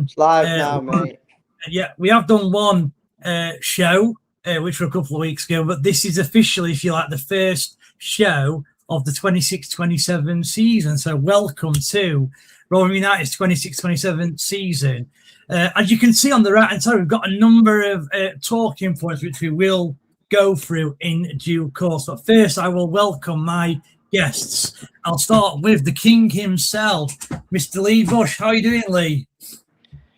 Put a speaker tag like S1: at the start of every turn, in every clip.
S1: It's live now, mate.
S2: Yeah, we have done one show, which were a couple of weeks ago, but this is officially, if you like, the first show of the 26-27 season. So welcome to Rotherham United's 26-27 season. As you can see on the right-hand side, we've got a number of talking points which we will go through in due course. But first, I will welcome my guests. I'll start with the king himself, Mr. Lee Bush. How are you doing, Lee?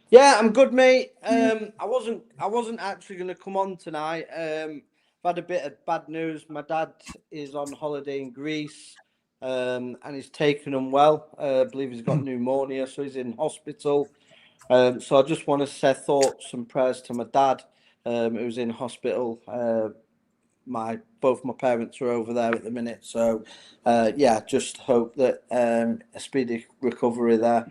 S1: Yeah, I'm good, mate. I wasn't actually going to come on tonight. I've had a bit of bad news. My dad is on holiday in Greece, and he's taken unwell. I believe he's got pneumonia, so he's in hospital. So I just want to say thoughts and prayers to my dad, who's in hospital. Both my parents are over there at the minute, so just hope that a speedy recovery there.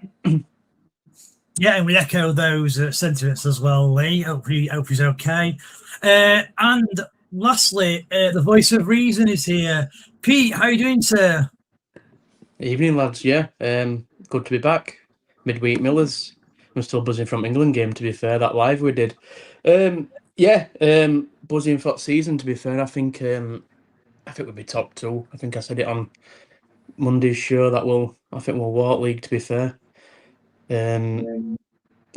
S2: Yeah, and we echo those sentiments as well, Lee. Hope he's okay. And lastly, the voice of reason is here. Pete, how are you doing, sir?
S3: Evening, lads. Yeah, good to be back. Midweek Millers. I'm still buzzing from England game, to be fair, that live we did. Buzzing for that season, to be fair. I think we'll be top two. I think I said it on Monday's show that I think we'll walk league, to be fair. I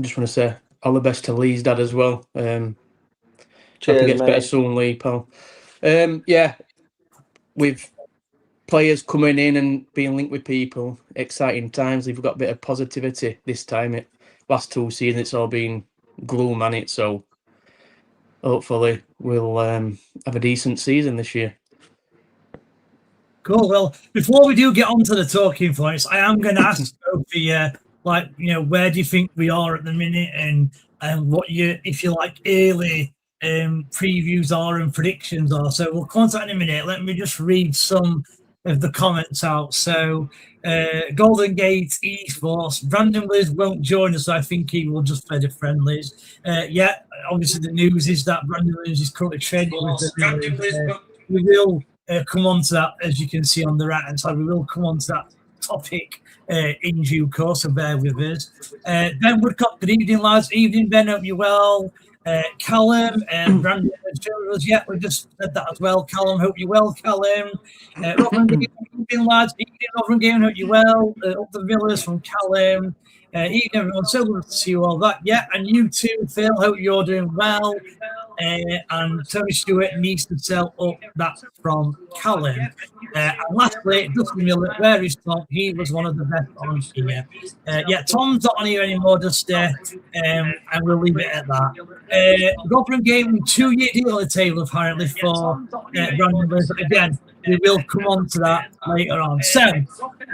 S3: just want to say all the best to Lee's dad as well. Cheers, hope he gets better soon, Lee, pal. With players coming in and being linked with people, exciting times. We've got a bit of positivity this time. Last 2 seasons, it's all been gloom on it. So hopefully we'll have a decent season this year.
S2: Cool. Well, before we do get on to the talking points, I am going to ask both of you, where do you think we are at the minute, and what if you like, early previews are and predictions are. So we'll come on to that in a minute. Let me just read some of the comments out. So Golden Gate Esports, Brandon Liz won't join us, so I think he will just play the Friendlies. Obviously the news is that Brandon Liz is currently training with the we will come on to that, as you can see on the right hand side. We will come on to that topic in due course, so bear with us. Ben Woodcock, good evening, lads. Evening, Ben, hope you're well. Callum and Brandon, yeah, we just said that as well. Callum, hope you're well, Callum. Rotherham Game, lads. Evening, Rotherham Game, hope you're well. Up the Villas from Callum. Evening, everyone. So good to see you all. And you too, Phil. Hope you're doing well. And Tony Stewart needs to sell up. That's from Callum. And lastly, Dustin Miller, where is Tom? He was one of the best on here. Tom's not on here anymore, just and we'll leave it at that. Rotherham Game, 2-year deal on the table apparently for Brandon Liz. Again, we will come on to that later on. So,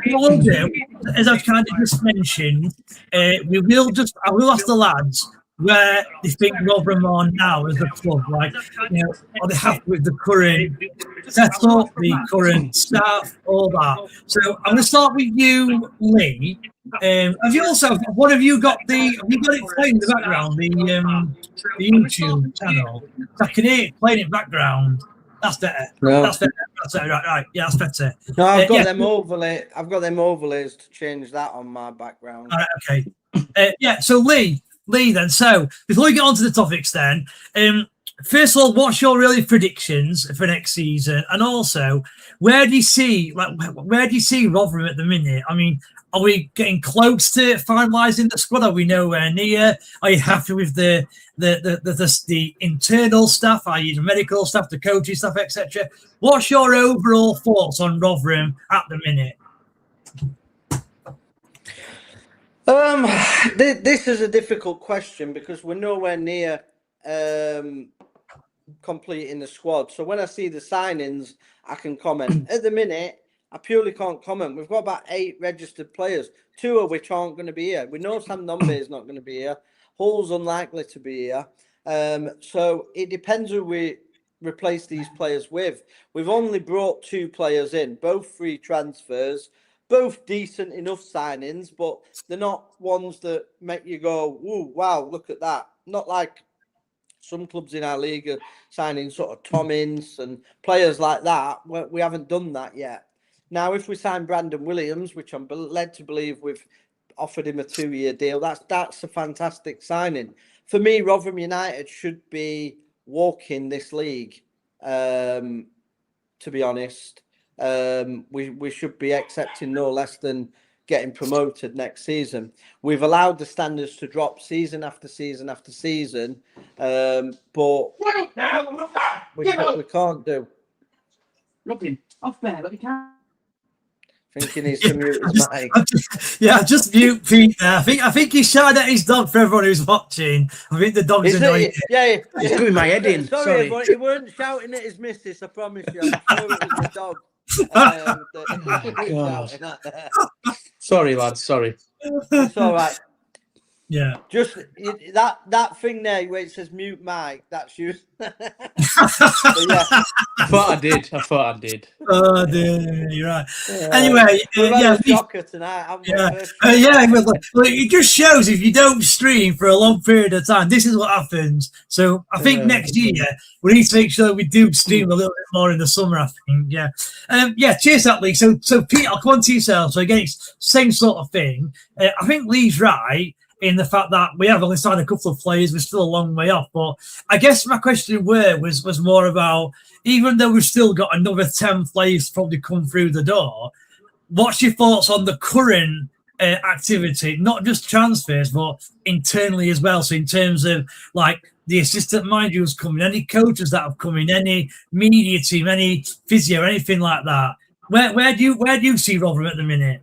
S2: what we'll do, as I've kind of just mentioned, I will ask the lads where they think Rotherham are now as a club. Are they happy with the current setup, the current staff, all that? So I'm going to start with you, Lee. Have you got it playing in the background, the YouTube channel? I can hear it playing in the background. That's better.
S1: No.
S2: That's better. That's better. Right. Yeah, that's better.
S1: No, I've got them overlays. I've got them overlays to change that on my background.
S2: All right, okay. So Lee then. So before we get on to the topics then, first of all, what's your really predictions for next season? And also, where do you see Rotherham at the minute? I mean, are we getting close to finalising the squad? Are we nowhere near? Are you happy with the internal staff, i.e. the medical staff, the coaching staff, etc.? What's your overall thoughts on Rotherham at the minute?
S1: This is a difficult question because we're nowhere near completing the squad. So when I see the signings, I can comment. At the minute, I purely can't comment. We've got about 8 registered players, 2 of which aren't going to be here. We know Sam Nombe is not going to be here. Hull's unlikely to be here. So it depends who we replace these players with. We've only brought 2 players in, both free transfers, both decent enough signings, but they're not ones that make you go, "Ooh, wow, look at that." Not like some clubs in our league are signing sort of Tom Ince and players like that. We haven't done that yet. Now, if we sign Brandon Williams, which I'm led to believe we've offered him a 2-year deal. That's a fantastic signing. For me, Rotherham United should be walking this league. To be honest, we should be accepting no less than getting promoted next season. We've allowed the standards to drop season after season after season, but we can't do.
S3: Robin, off there, but you can't.
S1: I think he needs to mute his mic.
S2: I just mute Pete there. I think he's shouting at his dog for everyone who's watching. I think the dog's annoying.
S1: Yeah.
S3: He's doing my head in.
S1: Sorry, but he weren't shouting at his missus, I promise you. I'm sure it was the dog.
S3: Sorry, lads. Sorry.
S1: It's all right.
S2: Yeah.
S1: Just that thing there where it says mute mic, that's you. Yeah.
S3: I thought I did.
S2: Oh, dear, you're right. Anyway,
S1: a shocker tonight.
S2: Well, it just shows if you don't stream for a long period of time, this is what happens. So I think next year we need to make sure we do stream a little bit more in the summer. I think, cheers that Lee. So Pete, I'll come on to yourself. So again, it's same sort of thing. I think Lee's right in the fact that we have only signed a couple of players, we're still a long way off. But I guess my question was more about, even though we've still got another 10 players to probably come through the door, what's your thoughts on the current activity, not just transfers, but internally as well? So in terms of like the assistant manager who's coming, any coaches that have come in, any media team, any physio, anything like that, where do you see Rotherham at the minute?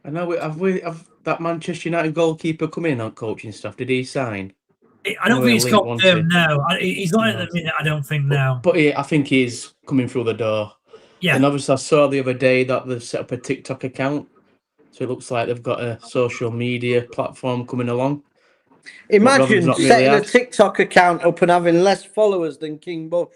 S3: I know have that Manchester United goalkeeper come in on coaching stuff. Did he sign?
S2: I don't think he's confirmed now. He's not at the minute, I don't think now.
S3: But I think he's coming through the door. Yeah. And obviously I saw the other day that they've set up a TikTok account. So it looks like they've got a social media platform coming along.
S1: Imagine setting a TikTok account up and having less followers than King Bush.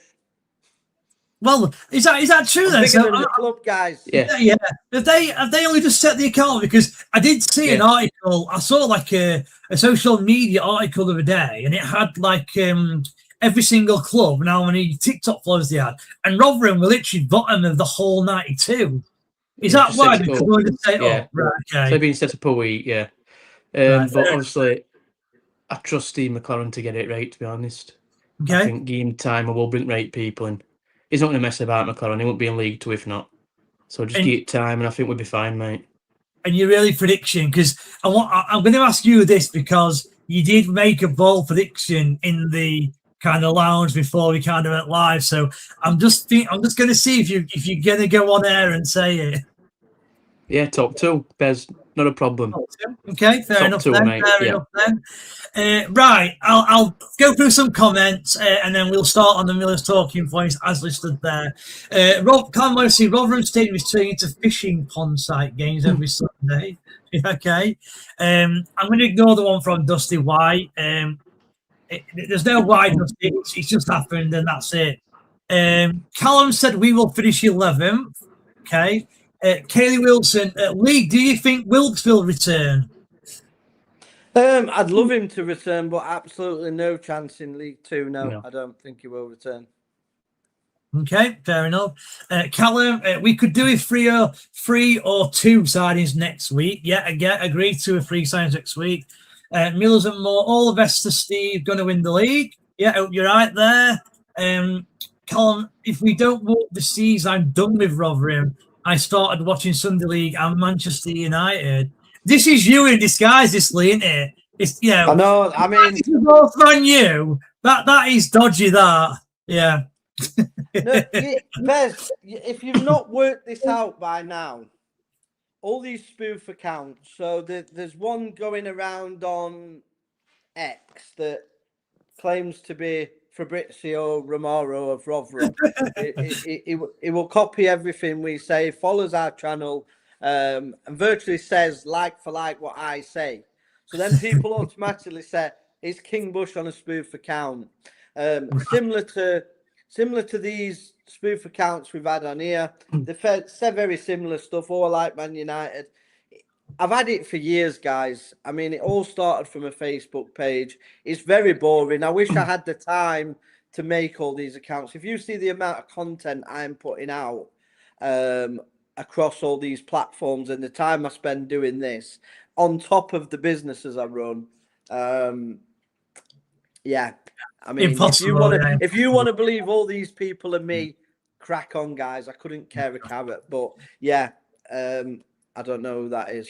S2: Well, is that true then?
S1: Bigger than the club, guys.
S2: Yeah. Have they only just set the account? Because I did see an article. I saw like a social media article the other day, and it had like every single club and how many TikTok followers they had. And Rotherham were literally bottom of the whole 92. Is that why? Because we just say, right, okay.
S3: So they've been set up a week, yeah. But obviously, I trust Steve McLaren to get it right, to be honest. Okay. I think game time, I will bring right people in. He's not going to mess about, McLaren. He won't be in League 2 if not. So just give it time, and I think we'll be fine, mate.
S2: And your early prediction, because I'm going to ask you this because you did make a bold prediction in the kind of lounge before we kind of went live. So I'm just going to see if you're going to go on air and say it.
S3: Yeah, top 2. Bez, not a problem.
S2: Okay, fair enough then. Right, I'll go through some comments and then we'll start on the Miller's talking points as listed there. Rotherham Stadium is turning into fishing pond site games every Sunday. Okay. I'm going to ignore the one from Dusty White. There's no why, Dusty. It's just happened and that's it. Callum said we will finish 11th. Okay. Kaylee Wilson, Lee, do you think Wilkes will return?
S1: I'd love him to return, but absolutely no chance in League 2. No, I don't think he will return.
S2: Okay, fair enough. Callum, we could do 3 or 2 signings next week. Yeah, again, agree 2 or 3 signings next week. Millers and Moore, all the best to Steve. Going to win the league. Yeah, you're right there. Callum, if we don't walk the seas, I'm done with Rotherham. I started watching Sunday League and Manchester United. This is you in disguise, this Lee, isn't it? It's
S1: I know. I mean,
S2: it's both on you. That is dodgy. That
S1: No, Bez, if you've not worked this out by now, all these spoof accounts. So there's one going around on X that claims to be Fabrizio Romero of Rotherham. It will copy everything we say, follows our channel, and virtually says like for like what I say. So then people automatically say, is King Bush on a spoof account? Similar to these spoof accounts we've had on here. They said very similar stuff, all like Man United. I've had it for years, guys. I mean, it all started from a Facebook page. It's very boring. I wish I had the time to make all these accounts. If you see the amount of content I'm putting out across all these platforms and the time I spend doing this, on top of the businesses I run. Yeah, I mean,
S2: Impossible,
S1: if you want to believe all these people and me, crack on, guys. I couldn't care a carrot, but yeah, I don't know who that is.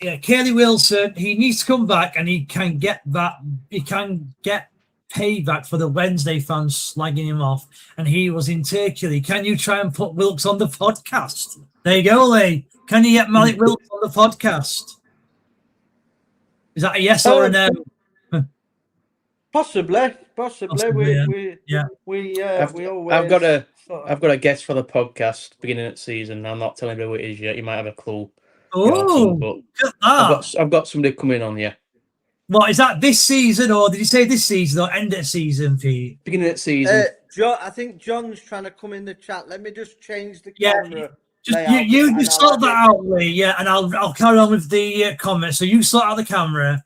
S2: Yeah, Kelly Wilson, he needs to come back and he can get that. He can get payback for the Wednesday fans slagging him off. And he was in Turkey. Can you try and put Wilkes on the podcast? There you go, Lee. Can you get Malik Wilkes on the podcast? Is that a yes or a no?
S1: Possibly.
S2: Yeah.
S3: I've got a guess for the podcast beginning of the season. I'm not telling you who it is yet. You might have a clue.
S2: Oh,
S3: but I've got somebody coming on. Yeah.
S2: What is that? This season, or did you say this season or end of the season, Pete?
S3: Beginning of the season.
S1: I think John's trying to come in the chat. Let me just change the camera.
S2: You just sort that out, Lee. Yeah, and I'll carry on with the comments. So you sort out the camera.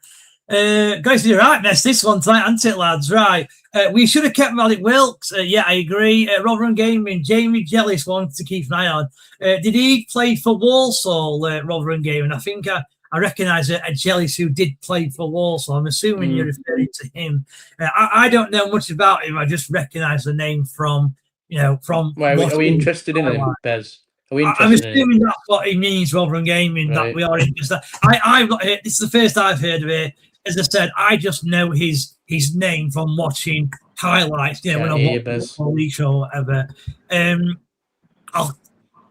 S2: Guys, you're right, mess this one tonight, ain't it, lads? Right. We should have kept Malik Wilkes. Yeah, I agree. Rotherham Gaming, Jamie Jellis wanted to keep an eye on. Did he play for Walsall, Rotherham Gaming? I think I recognise a Jellis who did play for Walsall. I'm assuming you're referring to him. I don't know much about him. I just recognise the name from.
S3: Why, are we interested in him, Bez?
S2: I'm assuming that's what he means, Rotherham Gaming, right. That we are interested. I've not heard. This is the first I've heard of it. As I said, I just know his name from watching highlights. When I watch the league show or whatever.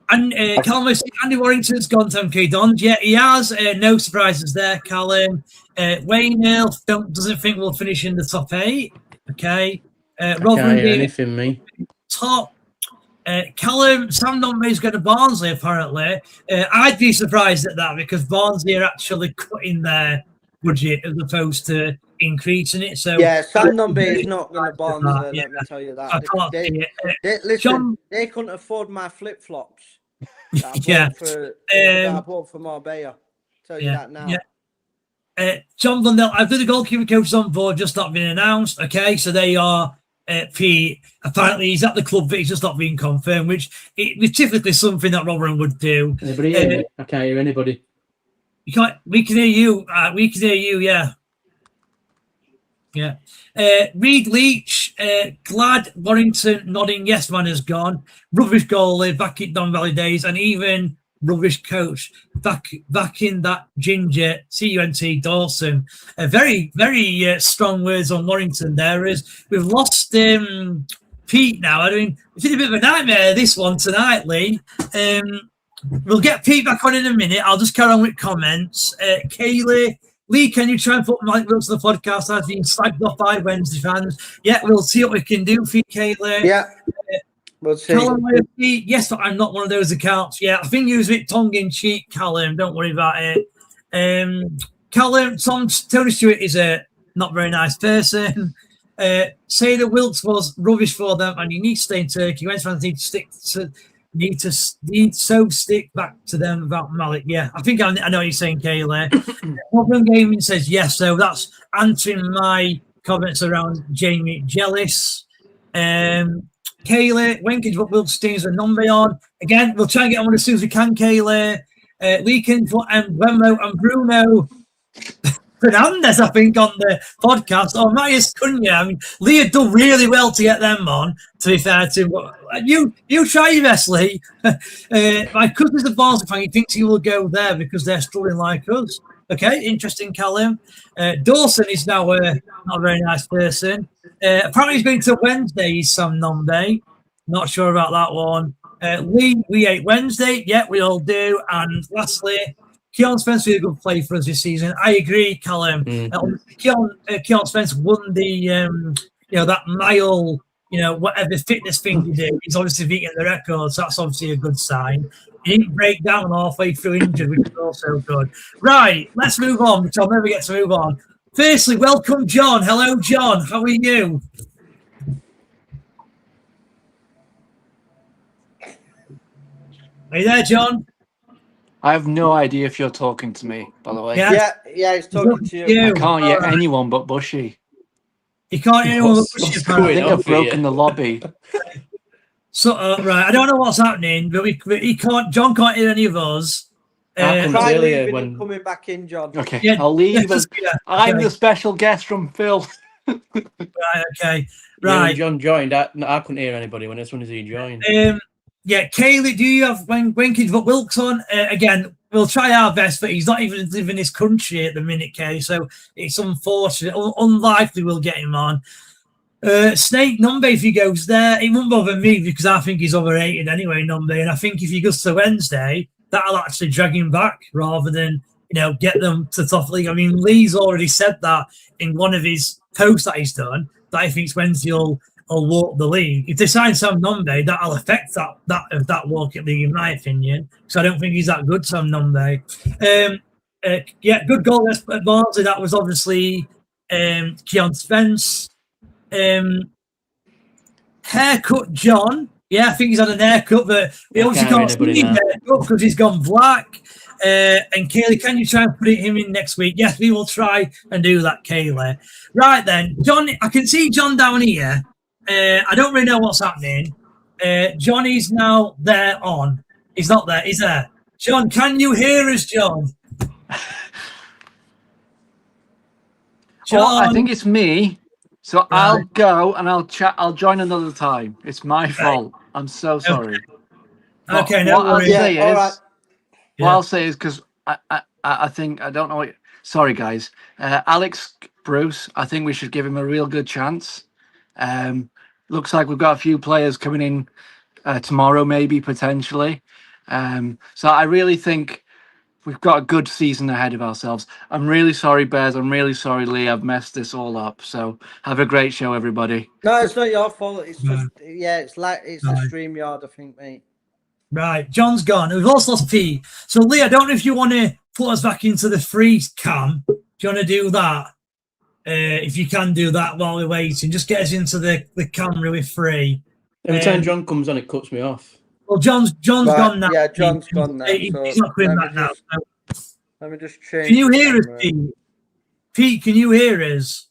S2: Callum, Andy Warrington's gone to MK Dons. Yeah, he has. No surprises there, Callum. Wayne Hill doesn't think we'll finish in the top 8. Okay. Rotherham
S3: anything, me.
S2: Top. Callum, Sam Nombay's going to Barnsley, apparently. I'd be surprised at that because Barnsley are actually cutting their budget as opposed to increasing it. So
S1: yeah, Sam Nombay is not going to Barnsley, let me tell you that.
S2: I can't see it.
S1: Listen, they couldn't afford my flip-flops. That I bought for Marbella. Tell you that now.
S2: Yeah. John Blundell, I've got the goalkeeper coaches on board, just not been announced. Okay, so they are Pete. Apparently, he's at the club, but he's just not being confirmed, which is typically something that Rotherham would do.
S3: Anybody hear me? I can't hear anybody.
S2: You can't. We can hear you. We can hear you. Yeah. Yeah. Reed Leach, glad Warrington nodding yes man has gone. Rubbish goalie back in Don Valley days, and even rubbish coach back in that ginger CUNT Dawson. Very, very strong words on Warrington there. Is we've lost Pete now. I mean, it's a bit of a nightmare this one tonight, Lee. We'll get Pete back on in a minute. I'll just carry on with comments. Kaylee, Lee, can you try and put Mike Wilkes on the podcast? I've been slagged off by Wednesday fans. Yeah, we'll see what we can do for you, Kaylee.
S1: Yeah, we'll see.
S2: Callum, yes, but I'm not one of those accounts. Yeah, I think you was a bit tongue-in-cheek, Callum. Don't worry about it. Callum, Tony Stewart is a not very nice person. Say that Wilkes was rubbish for them and you need to stay in Turkey. Wednesday fans need to stick back to them about Malik. Yeah, I think I know what you're saying, Kayla. Rotherham Gaming says yes, so that's answering my comments around Jamie Jellis. Kayla, when can you put Wilkes and Nombe on? Again, we'll try and get on as soon as we can, Kayla. Lee can put Wemo and Bruno Fernandez, I think, on the podcast. Or Marius Cunha. I mean, Lee had done really well to get them on, to be fair to him. You try your best, Lee. My cousin's a Barnsley fan. He thinks he will go there because they're struggling like us. Okay, interesting, Callum. Dawson is now not a very nice person. Apparently, he's going to Wednesdays, Sam Nombe. Not sure about that one. Lee, we ate Wednesday. Yeah, we all do. And lastly, Keon Spence was a good play for us this season. I agree, Callum. Keon Spence won the, that mile, whatever fitness thing he did. He's obviously beating the record, so that's obviously a good sign. He didn't break down halfway through injured, which is also good. Right, let's move on, which I'll never get to move on. Firstly, welcome, John. Hello, John. How are you? Are you there, John?
S4: I have no idea if you're talking to me, by the way.
S1: Yeah, he's talking to you.
S4: I can't hear anyone but Bushy.
S2: You can't hear anyone but Bushy.
S4: I think I've broken the lobby.
S2: So, right, I don't know what's happening, but he can't. John can't hear any of us.
S3: I couldn't
S1: Try
S3: earlier
S1: leaving
S3: when
S1: and coming back in, John.
S4: Okay,
S2: Yeah,
S4: I'll leave.
S2: yeah,
S4: I'm
S2: okay.
S4: the special guest from Phil.
S2: Right, okay.
S3: when
S2: Right.
S3: John joined, I couldn't hear anybody as soon as he joined.
S2: Yeah, Kaylee, do you have when kids put Wilkes on? Again, we'll try our best, but he's not even living in this country at the minute, Kay. So it's unfortunate. Unlikely we'll get him on. Snake Numbe, if he goes there, it won't bother me because I think he's overrated anyway, Numbe. And I think if he goes to Wednesday, that'll actually drag him back rather than, get them to top league. I mean, Lee's already said that in one of his posts that he's done, that he thinks Wednesday will walk the league. If they sign Sam Nombe, that'll affect that walk at league, in my opinion. So I don't think he's that good, Sam Nombe. Yeah, good goal at Barnsley. That was obviously Keon Spence. Haircut John. Yeah, I think he's had an haircut, but we obviously can't see his haircut because he's gone black. And Kaylee, can you try and put him in next week? Yes, we will try and do that, Kaylee. Right then, John, I can see John down here. I don't really know what's happening. Johnny's now there on. He's not there. He's there. John, can you hear us, John? John.
S4: Well, I think it's me. So right. I'll go and I'll chat. I'll join another time. It's my fault. I'm so sorry.
S2: Okay, no worries.
S4: What I'll say is because I think I don't know what. Sorry, guys. Alex Bruce. I think we should give him a real good chance. Looks like we've got a few players coming in tomorrow, maybe potentially. So I really think we've got a good season ahead of ourselves. I'm really sorry, Bears. I'm really sorry, Lee. I've messed this all up. So have a great show, everybody.
S1: No, it's not your fault. It's just it's the StreamYard, I think, mate.
S2: Right, John's gone. We've also lost P. So Lee, I don't know if you want to put us back into the free cam. Do you want to do that? If you can do that while we're waiting, just get us into the camera with free.
S3: Every time John comes on, it cuts me off.
S2: Well, John's gone now.
S1: Yeah, John's gone now.
S2: He's not coming back now.
S1: Let me just change.
S2: Can you hear us, Pete? Pete, can you hear us?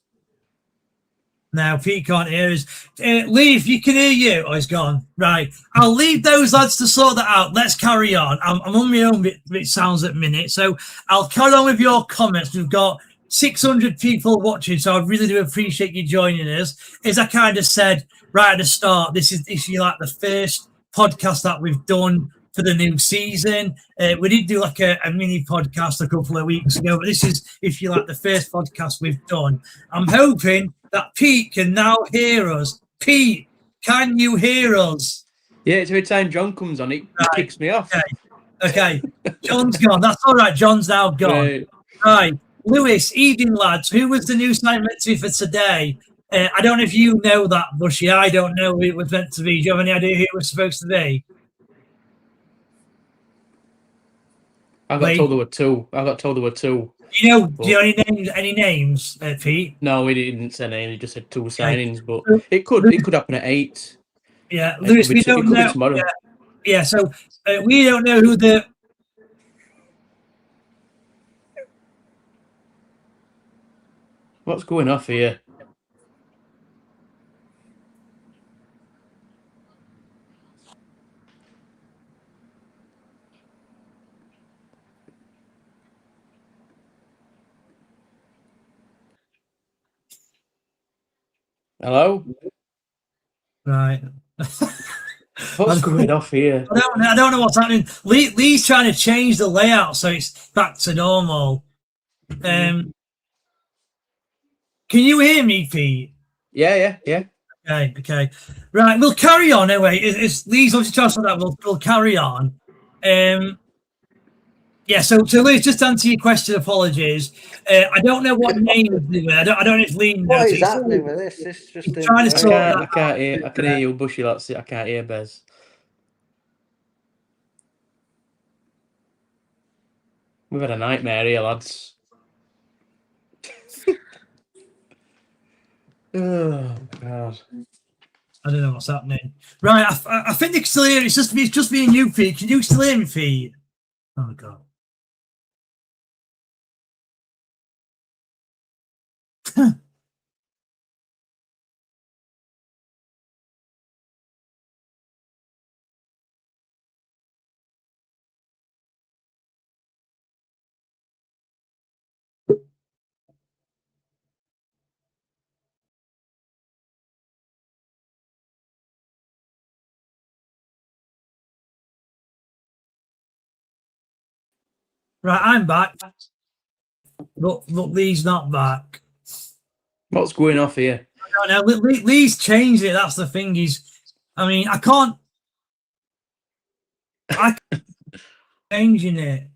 S2: No, Pete can't hear us. Lee, if you can hear you, he's gone. Right. I'll leave those lads to sort that out. Let's carry on. I'm on my own bit, it sounds at minute. So I'll carry on with your comments. We've got 600 people watching, so I really do appreciate you joining us. As I kind of said right at the start, this is like the first podcast that we've done for the new season. We did do like a mini podcast a couple of weeks ago, but this is, if you like, the first podcast we've done. I'm hoping that Pete can now hear us. Pete, can you hear us?
S3: Yeah, it's every time John comes on, it kicks me off.
S2: Okay. John's gone. That's all right. John's now gone. Right. Lewis, evening, lads. Who was the new sign meant to be for today? I don't know if you know that, Bushy. I don't know who it was meant to be. Do you have any idea who it was supposed to be?
S3: I got told there were two.
S2: Do you know any names, Pete?
S3: No, he didn't say names. He just said two signings, but it could happen at 8.
S2: Yeah, Lewis, we don't know.
S3: Tomorrow.
S2: Yeah, so we don't know who the.
S3: What's going off here? Hello?
S2: Right.
S3: What's going off here?
S2: I don't know what's happening. Lee's trying to change the layout so it's back to normal. Can you hear me, Pete?
S3: Yeah.
S2: Okay. Right, we'll carry on anyway. It's Lee's obviously trying to that. We'll carry on. Yeah, so Lee, just to answer your question, apologies. I don't know what names they were. I don't know if Lee knows.
S1: What is happening with this? It's just
S2: trying to sort
S3: I can't hear. I can hear you, Bushy. That's it. I can't hear Bez. We've had a nightmare here, lads. Oh God.
S2: I don't know what's happening. Right, I think they can still hear. It's just me and you, Pete. Can you still hear me, Pete? Oh God. Right, I'm back. Look, Lee's not back.
S3: What's going off here?
S2: I don't know. Lee's changed it. That's the thing. I can't changing it.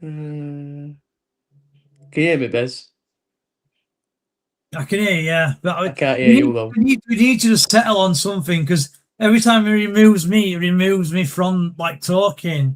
S3: Can you hear me, Bez?
S2: I can hear you, yeah. But
S3: I can't hear you, though.
S2: We need to just settle on something, because every time it removes me from like talking.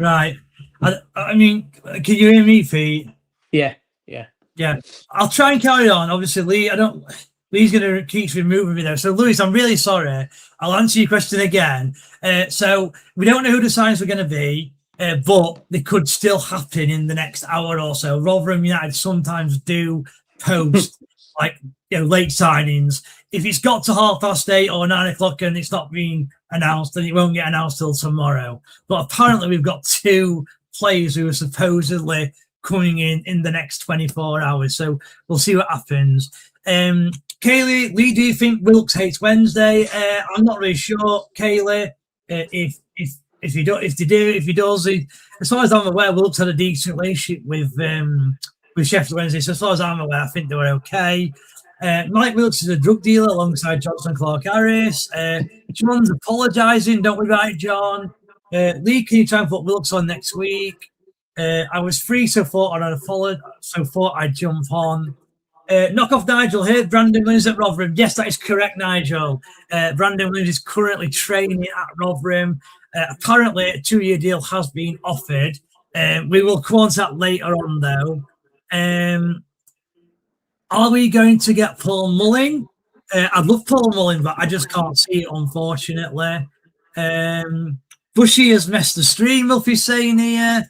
S2: Right. I mean, can you hear me, Pete?
S3: Yeah.
S2: I'll try and carry on. Obviously, Lee's going to keep removing me there. So, Lewis, I'm really sorry. I'll answer your question again. So, we don't know who the signings are going to be, but they could still happen in the next hour or so. Rotherham United sometimes do post late signings. If it's got to 8:30 or 9 o'clock and it's not being announced, then it won't get announced till tomorrow. But apparently, we've got 2 players who are supposedly coming in the next 24 hours. So we'll see what happens. Kaylee, Lee, do you think Wilkes hates Wednesday? I'm not really sure, Kaylee. If he does, as far as I'm aware, Wilkes had a decent relationship with Sheffield Wednesday. So as far as I'm aware, I think they were okay. Mike Wilkes is a drug dealer alongside Johnson Clark Harris. John's apologising, don't we, right, John? Lee, can you try and put Wilkes on next week? I was free, so thought I'd jump on. Knock off Nigel here. Brandon Williams at Rotherham. Yes, that is correct, Nigel. Brandon Williams is currently training at Rotherham. Apparently, a 2-year deal has been offered. We will come on to that later on, though. Are we going to get Paul Mullin? I'd love Paul Mullin, but I just can't see it, unfortunately. Bushy has messed the stream, Muffy's saying here.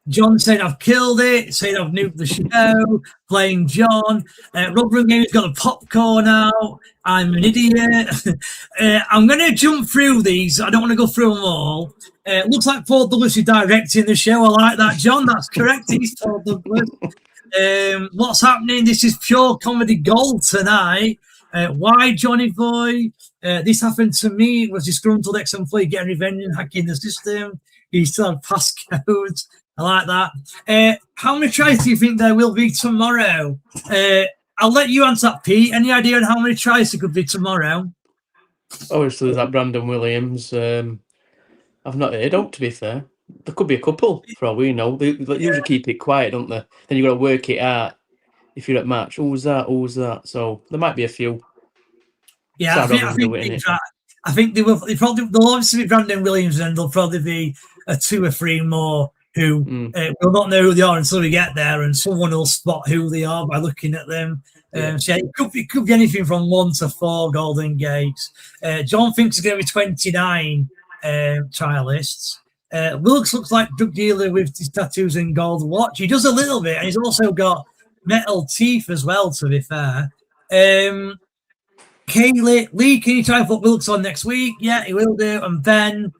S2: John saying I've killed it, saying I've nuked the show, playing John. Rotherham Game's got a popcorn out. I'm an idiot. I'm going to jump through these. I don't want to go through them all. Looks like Paul Douglas is directing the show. I like that, John. That's correct. He's Paul Douglas. What's happening? This is pure comedy gold tonight. Why, Johnny boy? This happened to me. It was disgruntled ex-employee getting revenge and hacking the system. He still had passcodes. I like that. How many tries do you think there will be tomorrow? I'll let you answer that, Pete. Any idea on how many tries there could be tomorrow?
S3: Obviously, there's that Brandon Williams. I've not heard of, to be fair. There could be a couple, for all we know. They usually keep it quiet, don't they? Then you've got to work it out if you're at match. Who's that? So there might be a few.
S2: Yeah, I think they'll obviously be Brandon Williams, and there'll probably be 2 or 3 more who will not know who they are until we get there, and someone will spot who they are by looking at them. So it could be anything from 1 to 4 Golden Gates. John thinks it's going to be 29 trialists. Wilkes looks like drug dealer with his tattoos and gold watch. He does a little bit, and he's also got metal teeth as well, to be fair. Kaylee, Lee, can you try and put Wilkes on next week? Yeah, he will do. And Ben,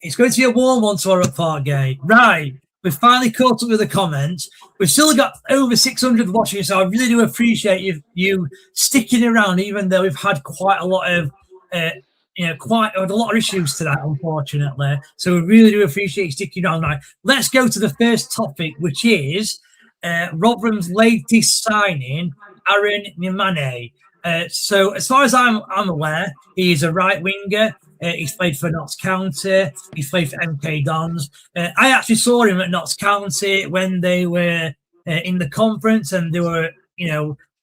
S2: it's going to be a warm one tomorrow at Parkgate. Right. We've finally caught up with the comments. We've still got over 600 watching, so I really do appreciate you sticking around, even though we've had quite a lot of issues tonight, unfortunately. So we really do appreciate you sticking around. Right, let's go to the first topic, which is Rotherham's latest signing, Aaron Nimane. So as far as I'm aware, he is a right winger. He's played for Notts County. He's played for MK Dons. I actually saw him at Notts County when they were in the conference, and they were,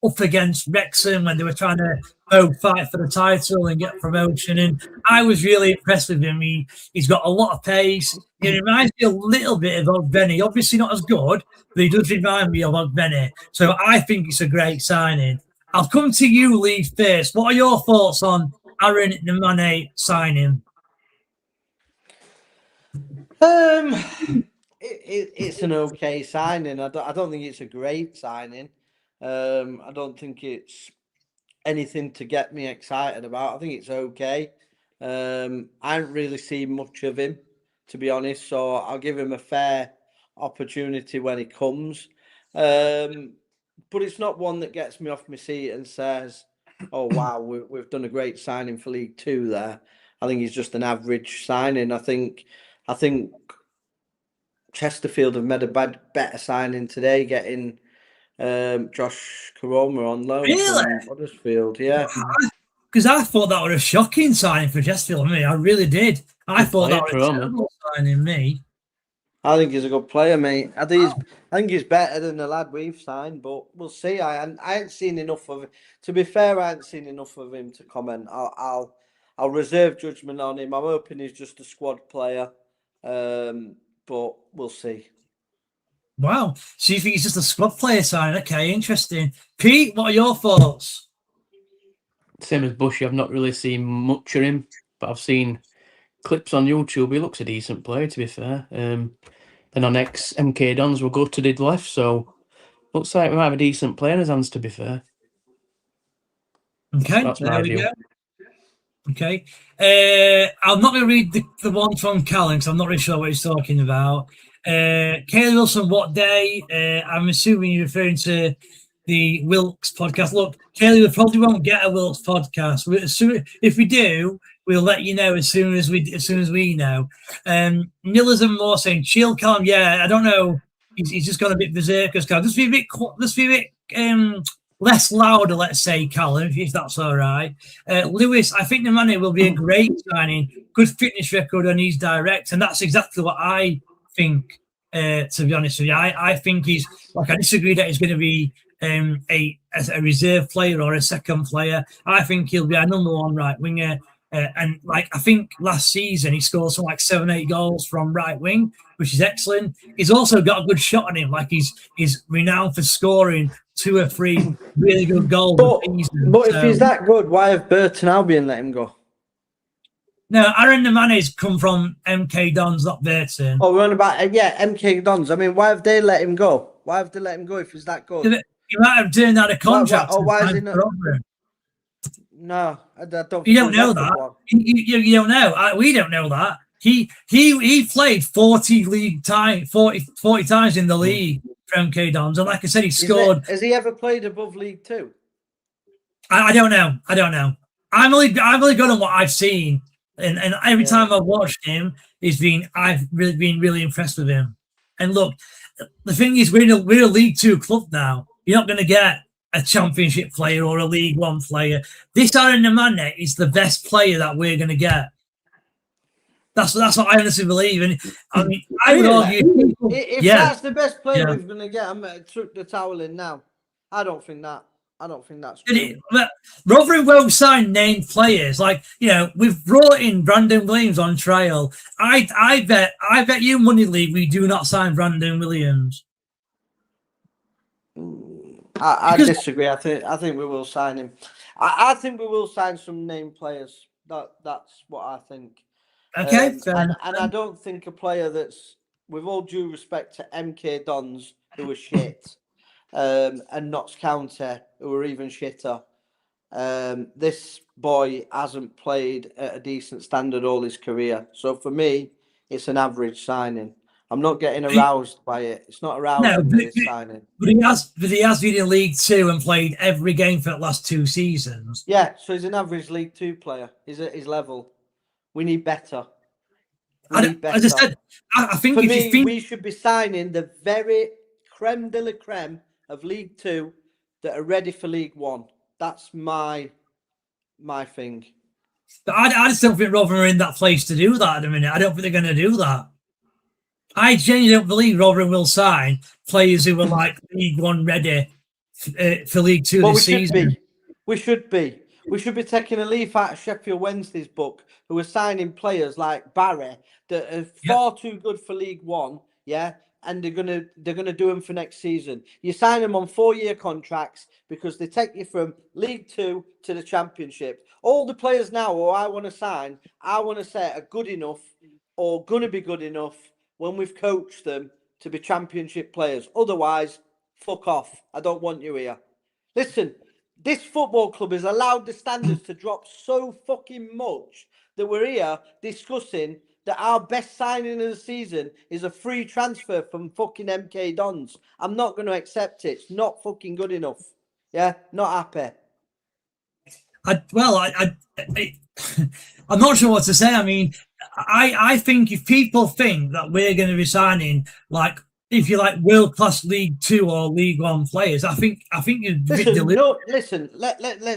S2: up against Wrexham when they were trying to both fight for the title and get promotion. And I was really impressed with him. He's got a lot of pace. He reminds me a little bit of Ogbenny. Obviously not as good, but he does remind me of Ogbenny. So I think it's a great signing. I'll come to you, Lee, first. What are your thoughts on Aaron Nemane signing?
S1: It's an okay signing. I don't think it's a great signing. I don't think it's anything to get me excited about. I think it's okay. I haven't really seen much of him, to be honest, so I'll give him a fair opportunity when he comes. But it's not one that gets me off my seat and says, oh, wow, we've done a great signing for League Two there. I think he's just an average signing. I think Chesterfield have made a better signing today, getting Josh Koroma on loan from Huddersfield. Yeah,
S2: because I thought that was a shocking signing for Chesterfield. I really did. I thought that was a terrible signing.
S1: I think he's a good player, mate. I think he's better than the lad we've signed, but we'll see. I ain't seen enough of it. To be fair, I ain't seen enough of him to comment. I'll reserve judgment on him. I'm hoping he's just a squad player, but we'll see.
S2: Wow. So you think he's just a squad player sign? Okay, interesting. Pete, what are your thoughts?
S3: Same as Bushy. I've not really seen much of him, but I've seen clips on YouTube. He looks a decent player, to be fair. Then our next MK Dons will go to did left, so looks like we might have a decent player in his hands, to be fair.
S2: Okay,
S3: that's
S2: there
S3: my
S2: we
S3: view.
S2: go. Okay. I'm not going to read the one from Callum because I'm not really sure what he's talking about. Kaylee Wilson, what day? I'm assuming you're referring to the Wilkes podcast. Look, Kaylee, we probably won't get a Wilkes podcast. If we do, we'll let you know as soon as we know. Millers and Moore saying, chill, Callum. Yeah, I don't know. He's just got a bit berserkers. Just be a bit less louder, let's say, Callum, if that's all right. Lewis, I think Nemane will be a great signing. Good fitness record, and he's direct, and that's exactly what I think. To be honest with you, I think he's I disagree that he's going to be a reserve player or a second player. I think he'll be a number one right winger. And I think last season he scored some 7-8 goals from right wing, which is excellent. He's also got a good shot on him. He's renowned for scoring 2 or 3 really good goals.
S1: But if he's that good, why have Burton Albion let him go?
S2: No, Aaron Nemane's come from MK Dons, not Burton.
S1: Oh, we're on about MK Dons. Why have they let him go? Why have they let him go if he's that good?
S2: He might have turned out a contract.
S1: Why is he not? No, I don't.
S2: You don't know that. You don't know. We don't know that. He played 40 times in the league for MK Dons, and like I said, he scored.
S1: Has he ever played above League Two?
S2: I don't know. I've only gone on what I've seen, and every time I've watched him, I've really been really impressed with him. And look, the thing is, we're a League Two club now. You're not going to get a Championship player or a League One player. This Aaron Nemane is the best player that we're going to get. That's what I honestly believe. And I would argue
S1: if that's the best player we're going to get, I'm going to chuck the towel in now. I don't think that's true.
S2: Rotherham won't sign named players. We've brought in Brandon Williams on trial. I bet you money, Lee, we do not sign Brandon Williams.
S1: I disagree. I think we will sign him. I think we will sign some named players. That's what I think.
S2: Okay.
S1: And I don't think a player that's, with all due respect to MK Dons, who are shit, and Notts County, who are even shitter. This boy hasn't played at a decent standard all his career. So for me, it's an average signing. I'm not getting aroused by it. It's not arousing me, this signing.
S2: But he has been in League Two and played every game for the last 2 seasons.
S1: Yeah, so he's an average League Two player. He's at his level. We need better.
S2: As I said, I think
S1: for me, we should be signing the very creme de la creme of League Two that are ready for League One. That's my thing.
S2: But I just don't think Rotherham are in that place to do that at the minute. I don't think they're going to do that. I genuinely don't believe Rotherham will sign players who are like League One ready for League Two this season.
S1: We should be. We should be taking a leaf out of Sheffield Wednesday's book, who are signing players like Barry that are far too good for League One, and they're gonna do them for next season. You sign them on 4-year contracts because they take you from League Two to the Championship. All the players now who I want to sign, I want to say are good enough or gonna be good enough when we've coached them to be Championship players. Otherwise, fuck off. I don't want you here. Listen. This football club has allowed the standards to drop so fucking much that we're here discussing that our best signing of the season is a free transfer from fucking MK Dons. I'm not going to accept it. It's not fucking good enough. Yeah, not happy.
S2: I'm not sure what to say. I mean, I think if people think that we're going to be signing like, if you like, world-class League Two or League One players, I think you're
S1: let's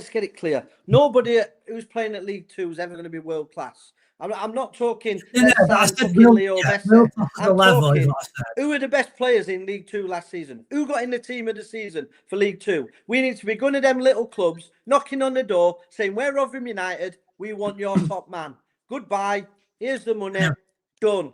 S1: get it clear. Nobody who's playing at League Two is ever going to be world-class. I'm not talking Leo Messi. I'm talking who are the best players in League Two last season? Who got in the team of the season for League Two? We need to be going to them little clubs, knocking on the door, saying, we're Rotherham United, we want your top man. Goodbye, here's the money, done,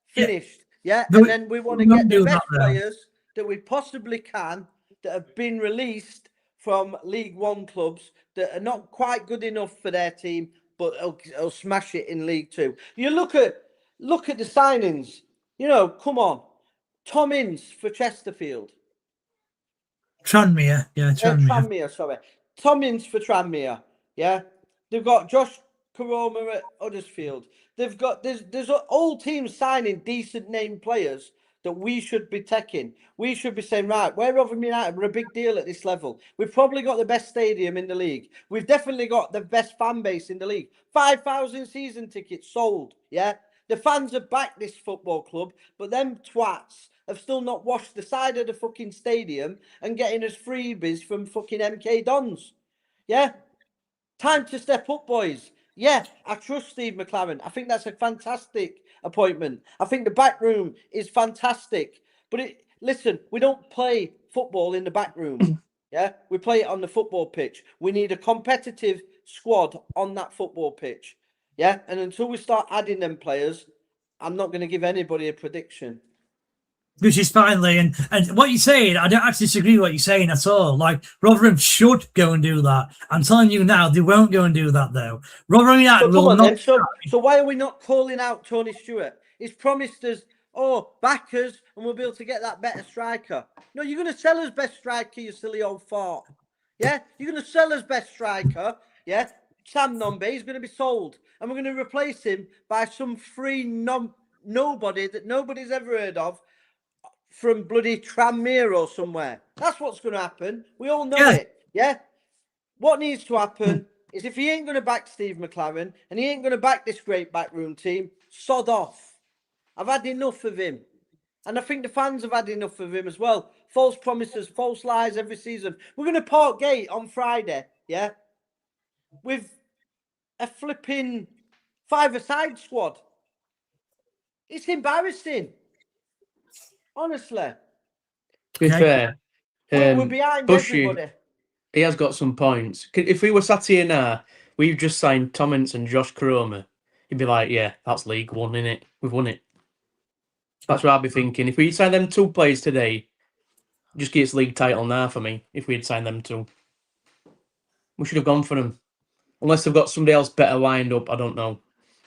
S1: finished. And then we want to get the best players that we possibly can that have been released from League One clubs that are not quite good enough for their team, but will smash it in League Two. You look at the signings. You know, come on, Tom Ince for Chesterfield.
S2: Tranmere,
S1: Tranmere, sorry. Tom Ince for Tranmere. Yeah, they've got Josh Karoma at Huddersfield. They've got there's all teams signing decent name players that we should be taking. We should be saying, right, we're Rotherham United, we're a big deal at this level. We've probably got the best stadium in the league. We've definitely got the best fan base in the league. 5,000 season tickets sold. Yeah, the fans have backed this football club, but them twats have still not washed the side of the fucking stadium and getting us freebies from fucking MK Dons. Yeah, time to step up, boys. Yeah, I trust Steve McLaren. I think that's a fantastic appointment. I think the back room is fantastic. But listen, we don't play football in the back room. Yeah, we play it on the football pitch. We need a competitive squad on that football pitch. Yeah, and until we start adding them players, I'm not going to give anybody a prediction.
S2: Which is finally, and what you're saying, I don't actually disagree with what you're saying at all. Like, Rotherham should go and do that. I'm telling you now, they won't go and do that, though. Rotherham United will not.
S1: So why are we not calling out Tony Stewart? He's promised us, backers, and we'll be able to get that better striker. No, you're going to sell us best striker, you silly old fart. Yeah? You're going to sell us best striker. Yeah? Sam Nombe, he's going to be sold. And we're going to replace him by some free nobody that nobody's ever heard of, from bloody Tranmere or somewhere. That's what's going to happen. We all know it. Yeah? What needs to happen is if he ain't going to back Steve McLaren and he ain't going to back this great backroom team, sod off. I've had enough of him. And I think the fans have had enough of him as well. False promises, false lies every season. We're going to Park Gate on Friday, yeah? With a flipping 5-a-side squad. It's embarrassing. Honestly.
S3: To be fair,
S1: we're behind everybody.
S3: He has got some points. If we were sat here now, we've just signed Tom Ince and Josh Karoma, he'd be like, yeah, that's League One, innit? We've won it. That's what I'd be thinking. If we sign them two players today, just gets league title now for me, if we'd signed them two. We should have gone for them. Unless they've got somebody else better lined up, I don't know.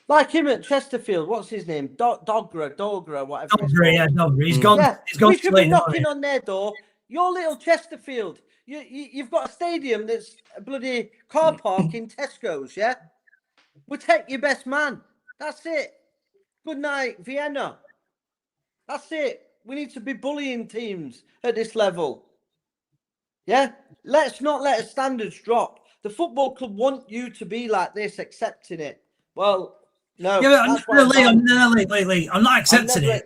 S1: Like him at Chesterfield, what's his name? Dogra, whatever.
S2: Dogra. He's gone.
S1: Yeah,
S2: he's gone.
S1: We should be knocking on their door. Your little Chesterfield. You've got a stadium that's a bloody car park in Tesco's. Yeah, we'll take your best man. That's it. Good night, Vienna. That's it. We need to be bullying teams at this level. Yeah, let's not let our standards drop. The football club want you to be like this, accepting it. Well. No,
S2: Lee, I'm not accepting it.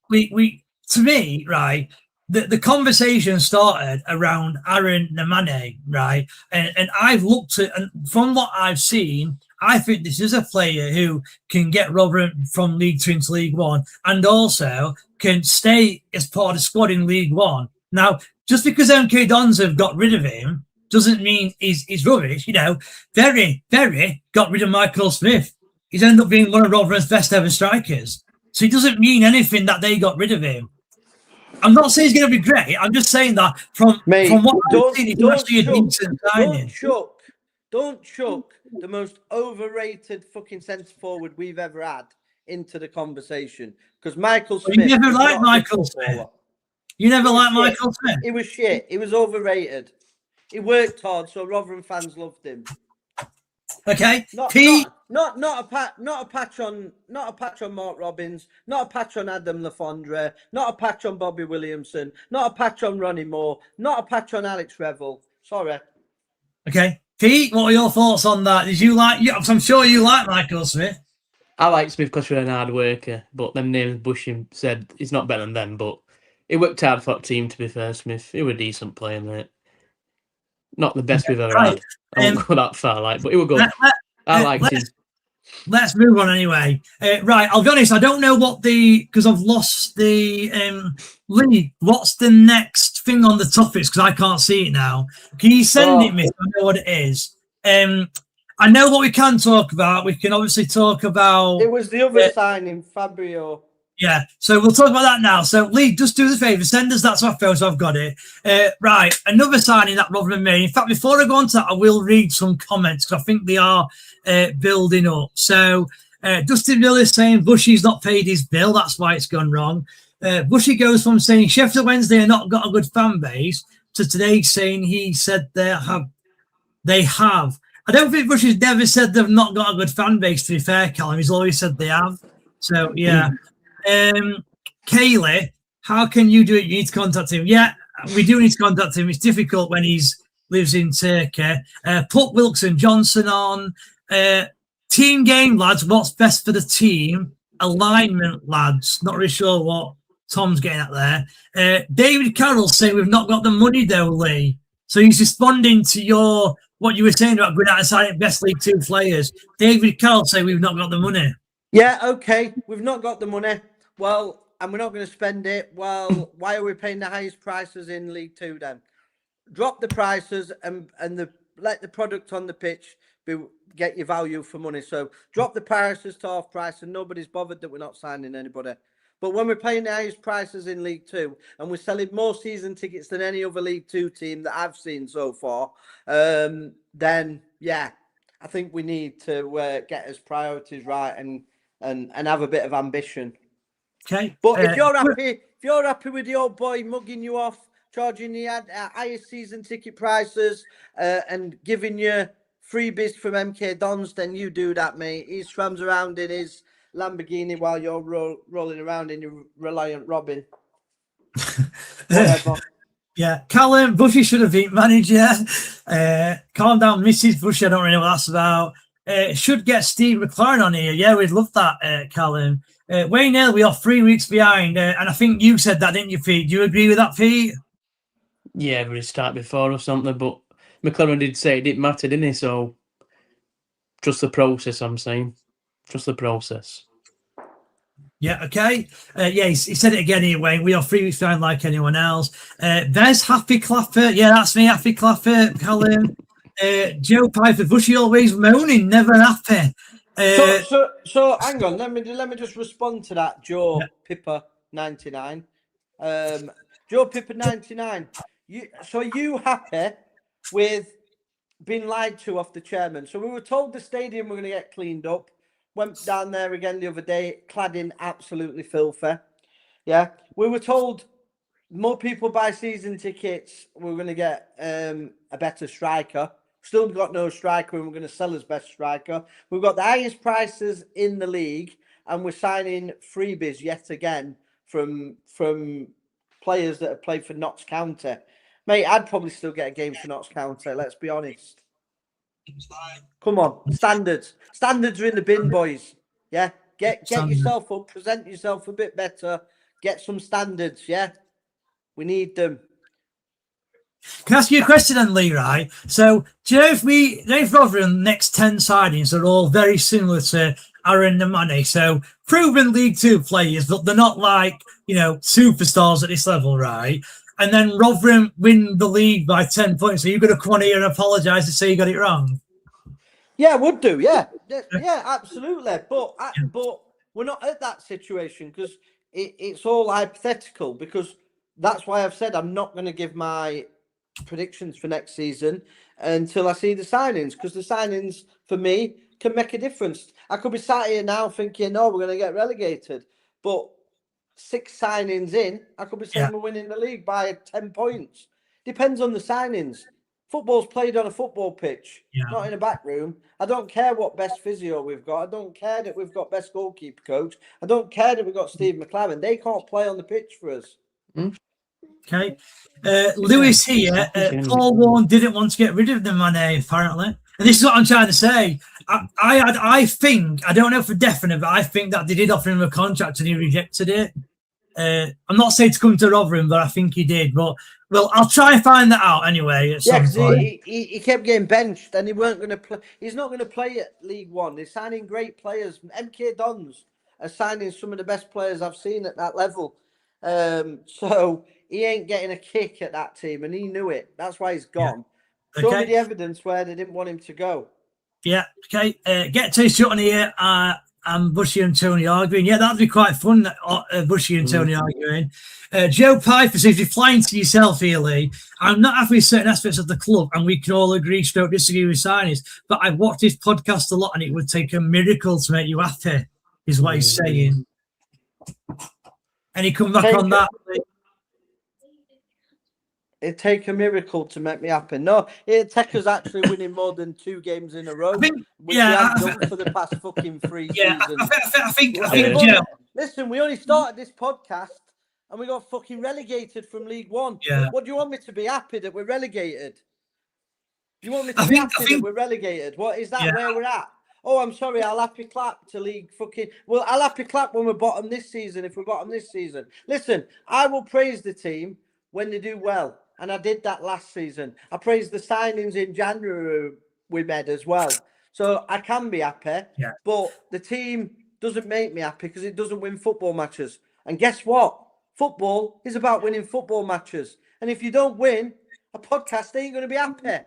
S2: We to me, right? the conversation started around Aaron Nemane, right? And I've looked at, and from what I've seen, I think this is a player who can get Rotherham from League 2 into League 1 and also can stay as part of the squad in League 1. Now, just because MK Dons have got rid of him doesn't mean he's rubbish. You know, Very got rid of Michael Smith. He's ended up being one of Rotherham's best ever strikers. So it doesn't mean anything that they got rid of him. I'm not saying he's going to be great. I'm just saying that from what I've seen, he's actually a decent signing.
S1: Don't chuck the most overrated fucking centre forward we've ever had into the conversation. Because Michael Smith.
S2: You never liked Michael Smith. You never liked Michael Smith.
S1: He was shit. He was overrated. He worked hard, so Rotherham fans loved him.
S2: Okay,
S1: not a patch on Mark Robbins, not a patch on Adam Lafondre, not a patch on Bobby Williamson, not a patch on Ronnie Moore, not a patch on Alex Revel. Sorry.
S2: Okay, Pete, what are your thoughts on that? Did you like? I'm sure you like Michael Smith.
S3: I like Smith because we're an hard worker, but them names Bushing said he's not better than them. But he worked hard for that team. To be fair, Smith, he was a decent player, mate. Not the best we've ever had. I won't go that far, but he was good. I liked him.
S2: Let's move on anyway. Right, I'll be honest, I don't know because I've lost the Lee. What's the next thing on the topics? Because I can't see it now. Can you send it me? So I know what it is. I know what we can talk about. We can obviously talk about.
S1: It was the other signing, Fabio.
S2: Yeah, so we'll talk about that now. So, Lee, just do us a favour. Send us that to our phone so I've got it. Right, another signing that Rotherham made. In fact, before I go on to that, I will read some comments because I think they are building up. So, Dustin Mill is saying Bushy's not paid his bill. That's why it's gone wrong. Bushy goes from saying Sheffield Wednesday have not got a good fan base to today saying he said they have. I don't think Bushy's never said they've not got a good fan base, to be fair, Callum. He's always said they have. So, yeah. Kaylee, how can you do it? You need to contact him. Yeah, we do need to contact him. It's difficult when lives in Turkey. Put Wilson Johnson on. Team game, lads. What's best for the team? Alignment, lads. Not really sure what Tom's getting at there. David Carroll saying we've not got the money though, Lee. So he's responding to what you were saying about going out and signing best League 2 players. David Carroll saying we've not got the money.
S1: Yeah, okay. We've not got the money. Well, and we're not going to spend it. Well, why are we paying the highest prices in League 2 then? Drop the prices and let the product on the pitch get your value for money. So drop the prices to half price and nobody's bothered that we're not signing anybody. But when we're paying the highest prices in League 2 and we're selling more season tickets than any other League 2 team that I've seen so far, then, yeah, I think we need to get his priorities right and have a bit of ambition.
S2: Okay.
S1: But if you're happy with the old boy mugging you off, charging the highest season ticket prices, and giving you freebies from MK Dons, then you do that, mate. He swams around in his Lamborghini while you're rolling around in your Reliant Robin. Whatever.
S2: Yeah, Callum, Bushy should have been manager. Calm down, Mrs. Bushy. I don't really know what that's about. Should get Steve McLaren on here. Yeah, we'd love that, Callum. Wayne Hill, we are 3 weeks behind. And I think you said that, didn't you, Pete? Do you agree with that, Pete?
S3: Yeah, but he started before or something. But McLaren did say it didn't matter, didn't he? So just the process, I'm saying. Just the process.
S2: Yeah, okay. He said it again here, Wayne. We are 3 weeks behind like anyone else. There's Happy Clapper. Yeah, that's me, Happy Clapper. Callum. Joe Piper, Bushy always moaning, never happy.
S1: So hang on, let me just respond to that, Joe Pipper 99. Joe Pipper 99. Are you happy with being lied to off the chairman? So we were told the stadium were going to get cleaned up. Went down there again the other day, clad in absolutely filthy. Yeah, we were told more people buy season tickets. We're going to get a better striker. Still got no striker, and we're going to sell his best striker. We've got the highest prices in the league, and we're signing freebies yet again from players that have played for Notts County. Mate, I'd probably still get a game for Notts County. Let's be honest. Come on, standards are in the bin, boys. Yeah, get yourself up, present yourself a bit better, get some standards. Yeah. We need them.
S2: Can I ask you a question then, Lee, right? So, do you know if Rotherham next 10 signings are all very similar to Aaron Nemane? So, proven League Two players, but they're not like, superstars at this level, right? And then Rotherham win the league by 10 points. So, you're going to come on here and apologise and say you got it wrong?
S1: Yeah, would do. Yeah, absolutely. But we're not at that situation because it's all hypothetical. Because that's why I've said I'm not going to give my predictions for next season until I see the signings, because the signings for me can make a difference. I could be sat here now thinking, "No, we're going to get relegated," but 6 signings in, I could be saying we're winning the league by 10 points. Depends on the signings. Football's played on a football pitch, not in a back room. I don't care what best physio we've got. I don't care that we've got best goalkeeper coach. I don't care that we've got Steve McLaren. They can't play on the pitch for us.
S2: Okay. Lewis here, Paul Warren didn't want to get rid of the Mane, apparently. And this is what I'm trying to say. I think, I don't know for definite, but I think that they did offer him a contract and he rejected it. I'm not saying to come to Rotherham, but I think he did. But well, I'll try and find that out anyway. At some point.
S1: He kept getting benched, and he weren't going to play. He's not going to play at League One. They're signing great players. MK Dons are signing some of the best players I've seen at that level. So he ain't getting a kick at that team, and he knew it. That's why he's gone. Yeah. Show me the evidence where they didn't want him to go.
S2: Yeah. Okay. Get to shot on here. And Bushy and Tony arguing. Yeah, that'd be quite fun, Bushy and Tony arguing. Joe Piper says, you're flying to yourself here, Lee. I'm not happy with certain aspects of the club, and we can all agree, stroke disagree with signings, but I've watched this podcast a lot, and it would take a miracle to make you happy, is what he's saying. And he come back on that.
S1: It'd take a miracle to make me happy. No, it'd take us actually winning more than 2 games in a row, which we have done for the past fucking 3 seasons.
S2: I think
S1: listen, we only started this podcast and we got fucking relegated from League One.
S2: Yeah.
S1: What do you want me to be happy that we're relegated? Do you want me to be happy that we're relegated? What is that where we're at? Oh, I'm sorry, I'll happy clap to League fucking... Well, I'll happy clap when we're bottom this season, if we're bottom this season. Listen, I will praise the team when they do well. And I did that last season. I praised the signings in January we made as well. So I can be happy.
S2: Yeah.
S1: But the team doesn't make me happy because it doesn't win football matches. And guess what? Football is about winning football matches. And if you don't win, a podcast ain't going to be happy.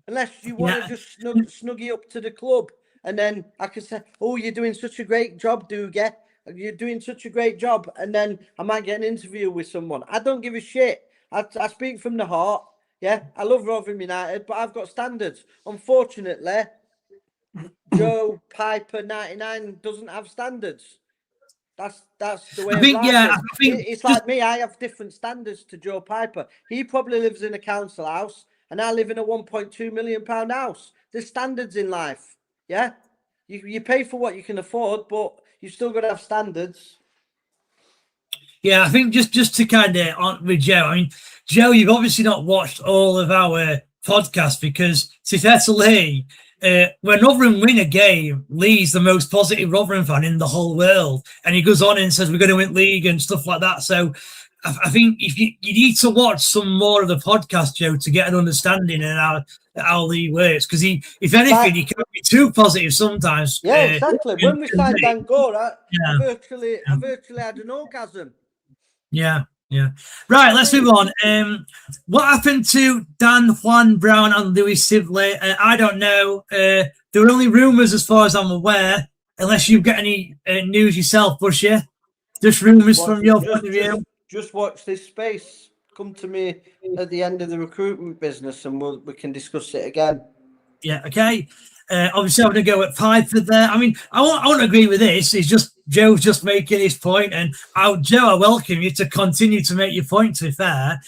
S1: Unless you want to just snuggie up to the club. And then I can say, oh, you're doing such a great job, Dougie. You're doing such a great job. And then I might get an interview with someone. I don't give a shit. I speak from the heart. Yeah, I love Rotherham United, but I've got standards. Unfortunately, Joe Piper 99 doesn't have standards. That's the way. I think it's like me. I have different standards to Joe Piper. He probably lives in a council house, and I live in a £1.2 million house. There's standards in life. Yeah, you pay for what you can afford, but you still got to have standards.
S2: Yeah, I think just to kind of on with Joe. I mean, Joe, you've obviously not watched all of our podcasts because, to fair to Lee, when Rotherham win a game, Lee's the most positive Rotherham fan in the whole world, and he goes on and says we're going to win league and stuff like that. So, I think if you need to watch some more of the podcast, Joe, to get an understanding of how Lee works, because if anything, he can be too positive sometimes.
S1: Yeah, exactly. When we signed Dan Gore, I virtually had an orgasm.
S2: Yeah. Right, let's move on. What happened to Dan, Juan Brown, and Louis Sibley? I don't know. There were only rumours as far as I'm aware, unless you've got any news yourself, Bushy. Just rumours from your point of view.
S1: Just watch this space. Come to me at the end of the recruitment business and we can discuss it again.
S2: Yeah, okay. Obviously, I'm going to go at Piper there. I mean, I won't agree with this. It's just Joe's just making his point, and Joe, I welcome you to continue to make your point. To be fair,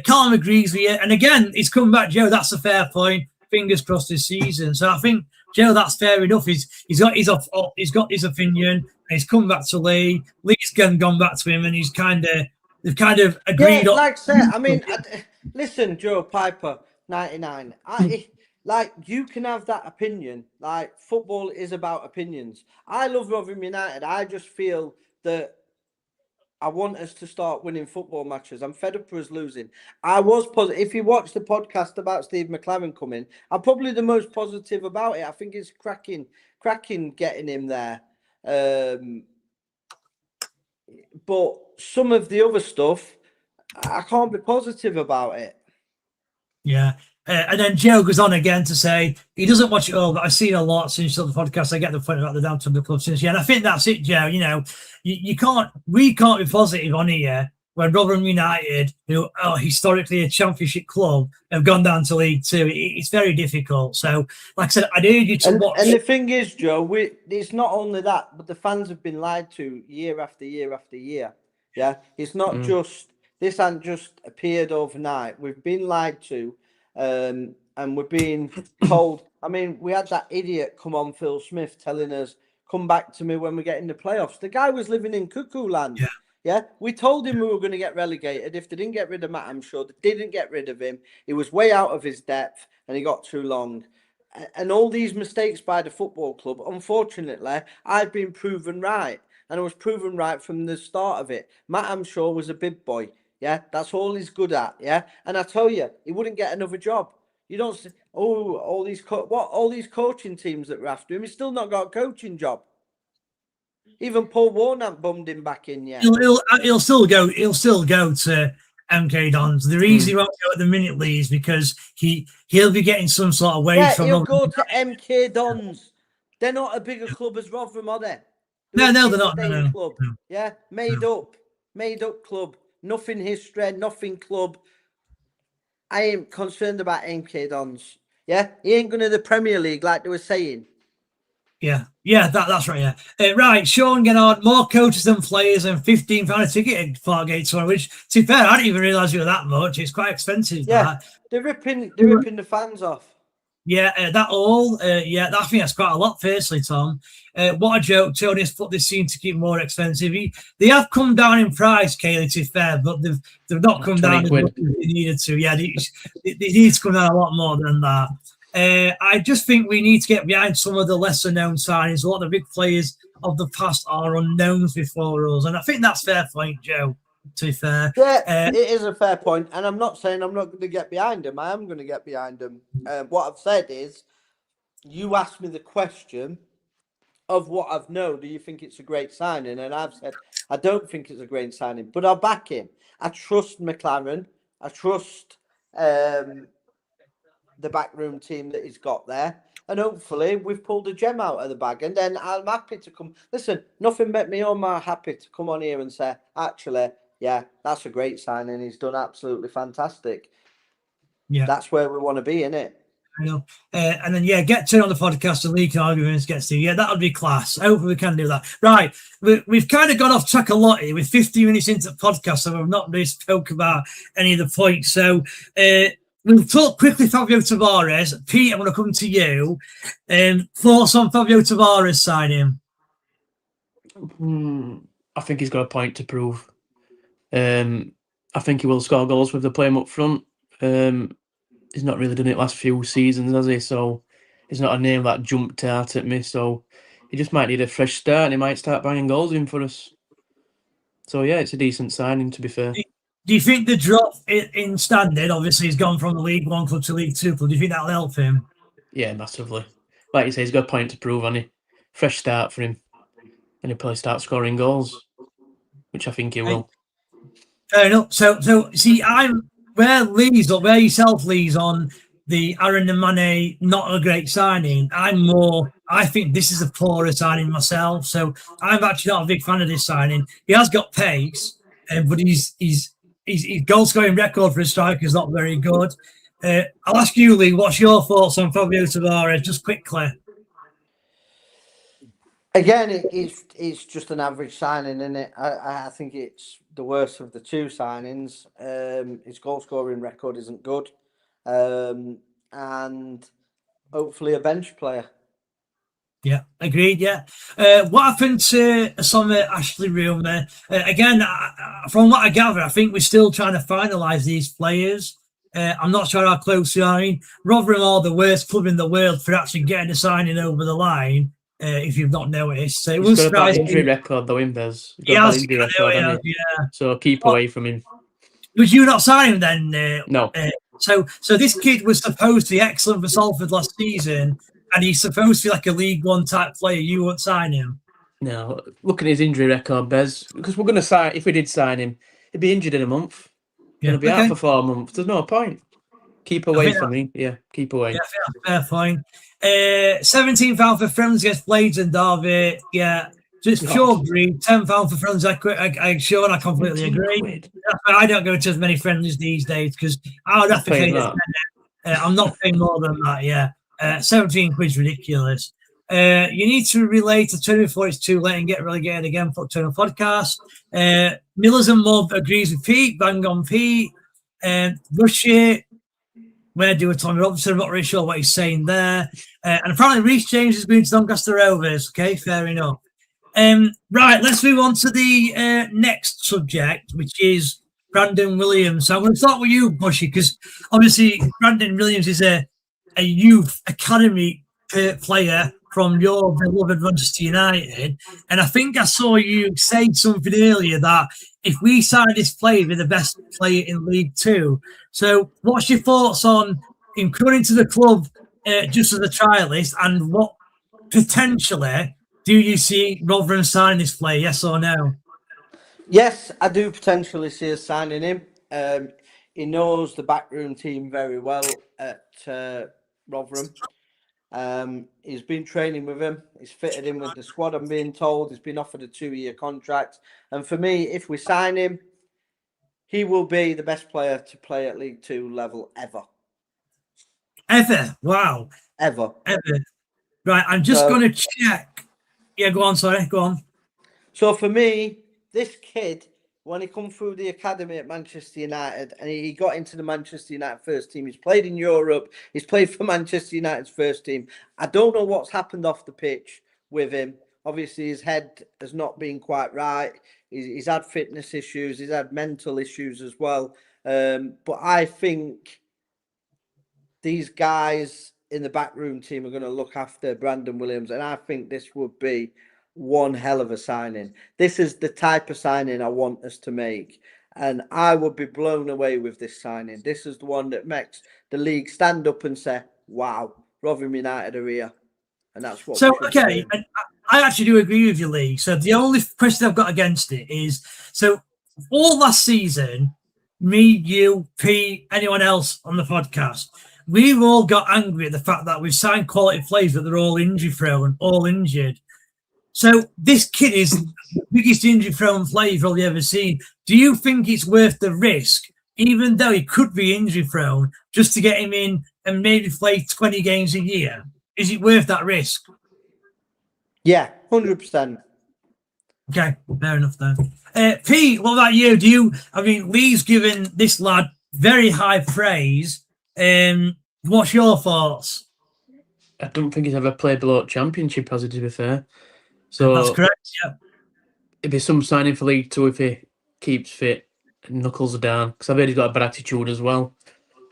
S2: Callum agrees with you, and again, he's come back. Joe, that's a fair point. Fingers crossed this season. So I think Joe, that's fair enough. He's got his opinion, and he's come back to Lee. Lee's gone back to him, and they've kind of agreed.
S1: Yeah, like I said, I mean, listen, Joe Piper, 99. Like, you can have that opinion. Like, football is about opinions. I love Rotherham United. I just feel that I want us to start winning football matches. I'm fed up with us losing. I was positive. If you watch the podcast about Steve McLaren coming, I'm probably the most positive about it. I think it's cracking getting him there. But some of the other stuff, I can't be positive about it.
S2: Yeah. And then Joe goes on again to say he doesn't watch it all, but I've seen a lot since the podcast. I get the point about the down to the club since, yeah. And I think that's it, Joe. You know, we can't be positive on here when Rotherham United, who are historically a championship club, have gone down to League Two. It's very difficult. So, like I said, I'd urge you to watch.
S1: And the thing is, Joe, it's not only that, but the fans have been lied to year after year after year. Yeah, it's not just, this hasn't just appeared overnight. We've been lied to. And we're being told, I mean, we had that idiot come on, Phil Smith, telling us, come back to me when we get in the playoffs. The guy was living in cuckoo land. Yeah. We told him we were going to get relegated. If they didn't get rid of Matt, I'm sure they didn't get rid of him. He was way out of his depth and he got too long. And all these mistakes by the football club, unfortunately, I've been proven right. And I was proven right from the start of it. Matt Amshaw was a big boy. Yeah, that's all he's good at. Yeah, and I tell you, he wouldn't get another job. You don't say, all these coaching teams that were after him. He's still not got a coaching job. Even Paul Warnock bummed him back in. Yeah,
S2: he'll still go. He'll still go to MK Dons. The reason he won't go at the minute, Leeds, because he'll be getting some sort of wage from.
S1: He'll go to MK Dons. They're not a bigger club as Rotherham, are they?
S2: No, they're not. No.
S1: Club. Yeah, made up club. Nothing history, nothing club. I ain't concerned about MK Dons. Yeah, he ain't going to the Premier League like they were saying.
S2: Yeah, that's right. Yeah, right. Sean Gennard, more coaches than players, and £15 a ticket at Fargate Tour. Which, to be fair, I didn't even realise you were that much. It's quite expensive.
S1: Yeah, they're ripping the fans off.
S2: Yeah, I think that's quite a lot, firstly, Tom. What a joke. Tony's put this seem to keep more expensive. They have come down in price, Kaylee, to be fair, but they've not come down as much as they needed to. Yeah, they need to come down a lot more than that. I just think we need to get behind some of the lesser known signings. A lot of the big players of the past are unknowns before us. And I think that's fair point, Joe, to be fair.
S1: Yeah, it is a fair point. And I'm not saying I'm not going to get behind him. I am going to get behind him. What I've said is, you asked me the question of what I've known. Do you think it's a great signing? And I've said, I don't think it's a great signing, but I'll back him. I trust McLaren. I trust the backroom team that he's got there. And hopefully we've pulled a gem out of the bag. And then I'm happy to come. Listen, nothing but me or my happy to come on here and say, actually, yeah, that's a great signing. He's done absolutely fantastic.
S2: Yeah.
S1: That's where we want to be, innit?
S2: I know. And then, get Tony on the podcast and leak arguments gets to. Yeah, that would be class. Hopefully we can do that. Right. We've kind of gone off track a lot here. We're 50 minutes into the podcast, so we've not really spoke about any of the points. So we'll talk quickly Fabio Tavares. Pete, I'm going to come to you. Thoughts on Fabio Tavares signing?
S3: I think he's got a point to prove. I think he will score goals with the play him up front. He's not really done it last few seasons, has he? So he's not a name that jumped out at me. So he just might need a fresh start and he might start banging goals in for us. So yeah, it's a decent signing, to be fair.
S2: Do you think the drop in standard, obviously he's gone from the League One club to League Two club, do you think that'll help him?
S3: Yeah, massively. Like you say, he's got a point to prove, hasn't he? Fresh start for him. And he'll probably start scoring goals, which I think he will.
S2: Fair enough. So see, I'm where yourself leads on the Aaron and Mane, not a great signing. I think this is a poorer signing myself. So I'm actually not a big fan of this signing. He has got pace, but his goal scoring record for a striker is not very good. I'll ask you, Lee, what's your thoughts on Fabio Tavares, just quickly?
S1: Again, it's just an average signing, isn't it? I think it's the worst of the two signings. His goal scoring record isn't good, and hopefully a bench player.
S2: Yeah, agreed. Yeah. What happened to Ashley Rumours? Again, from what I gather, I think we're still trying to finalise these players. I'm not sure how close we are. Rotherham are the worst club in the world for actually getting a signing over the line. if you've not noticed. So it
S3: He's
S2: was
S3: got a bad
S2: surprising.
S3: injury record, though, Bez. He's got
S2: He
S3: a bad
S2: has,
S3: injury record, hasn't he?
S2: yeah.
S3: So keep away from him.
S2: Would you not sign him then?
S3: No.
S2: So this kid was supposed to be excellent for Salford last season, and he's supposed to be like a League One type player. You won't sign him?
S3: No. Look at his injury record, Bez. Because we're going to sign, if we did sign him, he'd be injured in a month.
S2: Yeah.
S3: Going to be out for 4 months. There's no point. Keep away from me. Yeah, keep away.
S2: Yeah, fair point. £17 for Friendlies against Blades and Derby. Yeah, just pure greed. £10 for Friendlies. I'm sure I completely agree. I don't go to as many Friendlies these days because I would have to pay that. I'm not paying more than that. Yeah, 17 quid's ridiculous. You need to relay to Tony before it's too late and get relegated again for Tony podcast. Millers and Mob agrees with Pete. Bang on Pete. Rushy. Where do a Tommy Robinson? I'm not really sure what he's saying there. And apparently Reece James has been to Doncaster Rovers. Okay, fair enough. Right, let's move on to the next subject, which is Brandon Williams. So I'm going to start with you, Bushy, because obviously Brandon Williams is a youth academy player from your beloved Manchester United. And I think I saw you say something earlier that if we sign this player, we're the best player in League Two. So what's your thoughts on him coming into the club just as a trialist, and what potentially do you see Rotherham signing this player, yes or no? Yes,
S1: I do potentially see us signing him. He knows the backroom team very well at Rotherham. He's been training with him. He's fitted in with the squad, I'm being told. He's been offered a 2-year contract. And for me, if we sign him, he will be the best player to play at League Two level ever.
S2: Ever? Wow.
S1: Ever.
S2: Right, I'm just going to check. Yeah, go on, sorry. Go on.
S1: So for me, this kid, when he come through the academy at Manchester United and he got into the Manchester United first team, he's played in Europe, he's played for Manchester United's first team. I don't know what's happened off the pitch with him. Obviously, his head has not been quite right. He's had fitness issues. He's had mental issues as well. But I think these guys in the backroom team are going to look after Brandon Williams. And I think this would be one hell of a signing. This is the type of signing I want us to make. And I would be blown away with this signing. This is the one that makes the league stand up and say, wow, Rotherham United are here. And that's what.
S2: So, okay, I actually do agree with you, Lee. So the only question I've got against it is, so all last season, me, you, Pete, anyone else on the podcast, we've all got angry at the fact that we've signed quality players, but they're all injury-prone, all injured. So this kid is the biggest injury-prone player you've probably ever seen. Do you think it's worth the risk, even though he could be injury-prone, just to get him in and maybe play 20 games a year? Is it worth that risk?
S1: Yeah, 100%.
S2: Okay, fair enough then. Pete, what about you? Lee's given this lad very high praise. What's your thoughts?
S3: I don't think he's ever played below Championship, has he, to be fair? So
S2: that's correct, yeah.
S3: It'd be some signing for League Two if he keeps fit and knuckles are down, because I've heard he's got a bad attitude as well.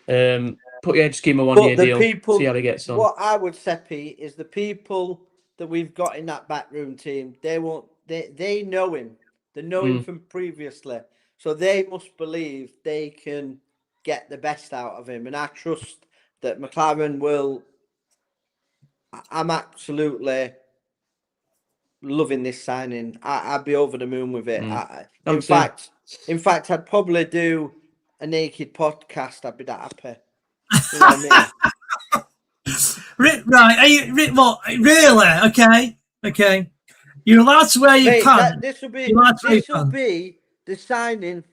S3: But yeah, just give him a 1-year deal, see how he gets on.
S1: What I would say, Pete, is the people that we've got in that backroom team, they know him. They know him from previously. So they must believe they can get the best out of him. And I trust that McLaren will. I'm absolutely loving this signing. I'd be over the moon with it. In fact, I'd probably do a naked podcast. I'd be that happy. You know what I mean?
S2: Right? Are you what? Really? Okay. You're allowed to wear your pants.
S1: This will be the signing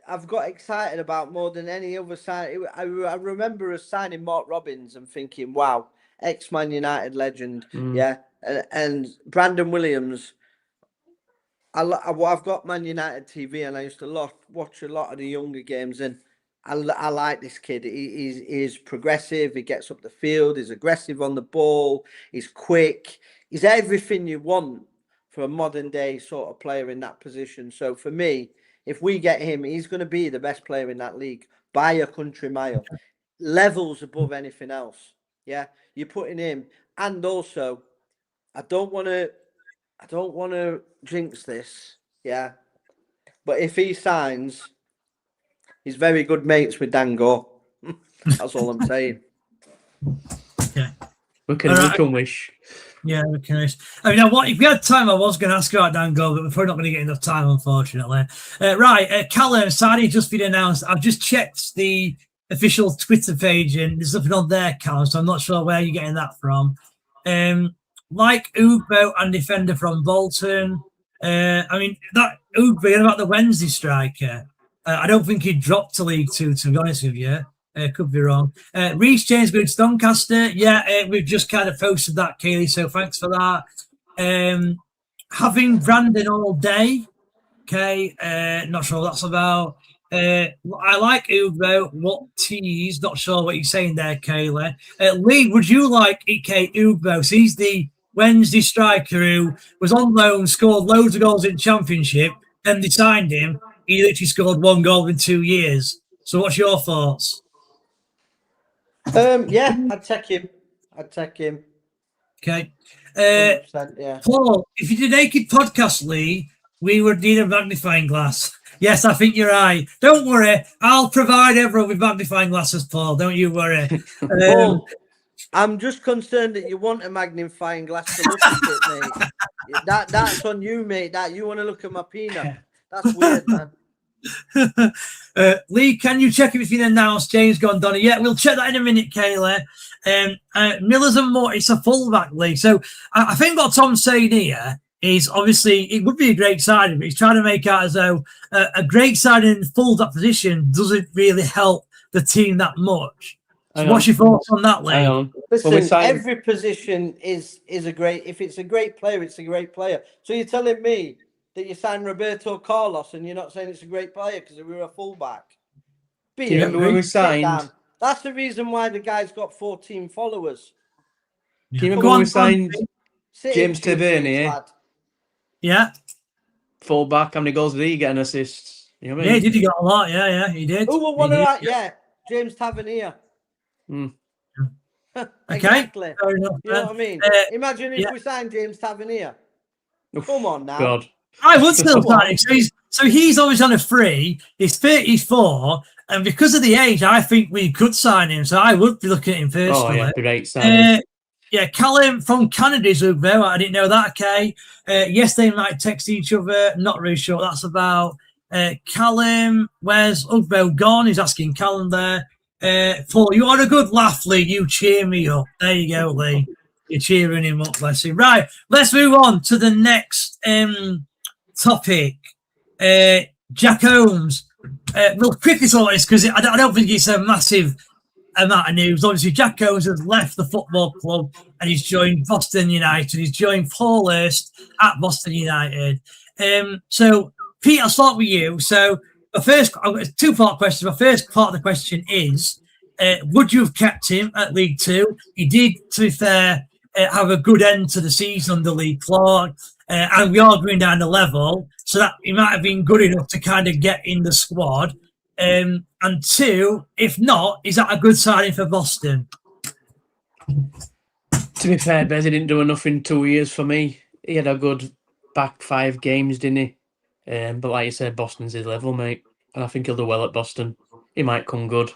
S1: I've got excited about more than any other signing. I remember us signing Mark Robbins and thinking, wow, ex-Man United legend. Yeah. And Brandon Williams, I've got Man United TV and I used to watch a lot of the younger games, and I like this kid. He's progressive. He gets up the field. He's aggressive on the ball. He's quick. He's everything you want for a modern day sort of player in that position. So for me, if we get him, he's going to be the best player in that league by a country mile. Levels above anything else. Yeah, you're putting him, and also I don't want to jinx this, yeah. But if he signs, he's very good mates with Dango. That's all I'm saying.
S2: Okay.
S3: We can wish.
S2: Yeah, okay. I mean, what if we had time? I was going to ask you about Dango, but we're probably not going to get enough time, unfortunately. Callum signing just been announced. I've just checked the official Twitter page, and there's nothing on there, Callum. So I'm not sure where you're getting that from. Like Ugbo and defender from Bolton. I mean, that Ugbo about the Wednesday striker. I don't think he dropped to League Two, to be honest with you. Could be wrong. Reece James going to Doncaster. Yeah, we've just kind of posted that, Kaylee, so thanks for that. Having Brandon all day. Okay, not sure what that's about. I like Ugbo. What tease? Not sure what you're saying there, Kaylee. Lee, would you like Ike Ugbo? So he's the Wednesday striker who was on loan, scored loads of goals in Championship, then they signed him. He literally scored 1 goal in 2 years. So what's your thoughts?
S1: Yeah, I'd take him.
S2: Okay.
S1: 100%, yeah.
S2: Paul, if you did a naked podcast, Lee, we would need a magnifying glass. Yes, I think you're right. Don't worry. I'll provide everyone with magnifying glasses, Paul. Don't you worry.
S1: Paul, I'm just concerned that you want a magnifying glass to look at it, mate. That's on you, mate. That you want to look at my peanut. That's weird, man.
S2: Lee, can you check if it's been announced? James Gondoni. Yeah, we'll check that in a minute, Kayla. Miller's and more. It's a fullback, Lee. So I think what Tom's saying here is obviously it would be a great signing, but he's trying to make out as though a great signing in fullback position doesn't really help the team that much. So what's your thoughts on that, Lee?
S1: Listen, every position is a great. If it's a great player, it's a great player. So you're telling me that you signed Roberto Carlos and you're not saying it's a great player because we were a fullback?
S3: Remember when we signed?
S1: That's the reason why the guy's got 14 followers.
S3: Do you remember when we signed James Tavernier?
S2: Yeah.
S3: Fullback, how many goals did he get and assists? You know what I mean?
S2: Yeah, he did. He got a lot. Yeah, he did.
S1: Who were one of that? Yeah, James Tavernier. Exactly.
S2: Okay.
S1: You know what I mean? Imagine if we signed James Tavernier. Come on now.
S3: God.
S2: I would still sign him. So he's always on a free. He's 34, and because of the age, I think we could sign him. So I would be looking at him personally.
S3: Oh, yeah, great signing.
S2: Callum from Canada's Ugbo. I didn't know that. Okay. Yes, they might text each other. Not really sure what that's about. Callum, where's Ugbo gone? He's asking Callum there. Paul, you are a good laugh, Lee. You cheer me up. There you go, Lee. You're cheering him up, bless him. Right, let's move on to the next topic. Jack Holmes. We'll quickly sort this because I don't think it's a massive amount of news. Obviously, Jack Holmes has left the football club and he's joined Boston United. He's joined Paul Hurst at Boston United. So, Pete, I'll start with you. So, the first, I've got a two-part question. My first part of the question is, would you have kept him at League Two? He did, to be fair, have a good end to the season under Lee Clark, and we are going down the level, so that he might have been good enough to kind of get in the squad. And two, if not, is that a good signing for Boston?
S3: To be fair, Bez, he didn't do enough in 2 years for me. He had a good back 5 games, didn't he? But like you said, Boston's his level, mate. And I think he'll do well at Boston. He might come good.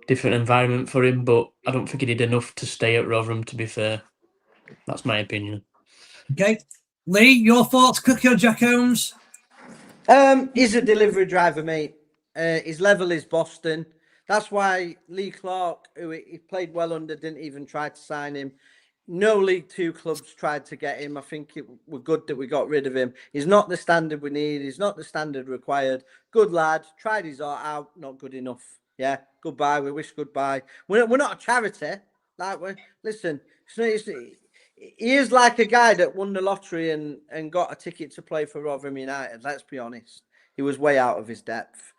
S3: Different environment for him, but I don't think he did enough to stay at Rotherham, to be fair. That's my opinion.
S2: Okay. Lee, your thoughts, Cookie or Jack Holmes?
S1: He's a delivery driver, mate. His level is Boston. That's why Lee Clark, who he played well under, didn't even try to sign him. No League Two clubs tried to get him. I think it was good that we got rid of him. He's not the standard we need. He's not the standard required. Good lad. Tried his heart out. Not good enough. Yeah. Goodbye. We wish goodbye. We're not a charity. Like, listen, he is like a guy that won the lottery and got a ticket to play for Rotherham United. Let's be honest. He was way out of his depth.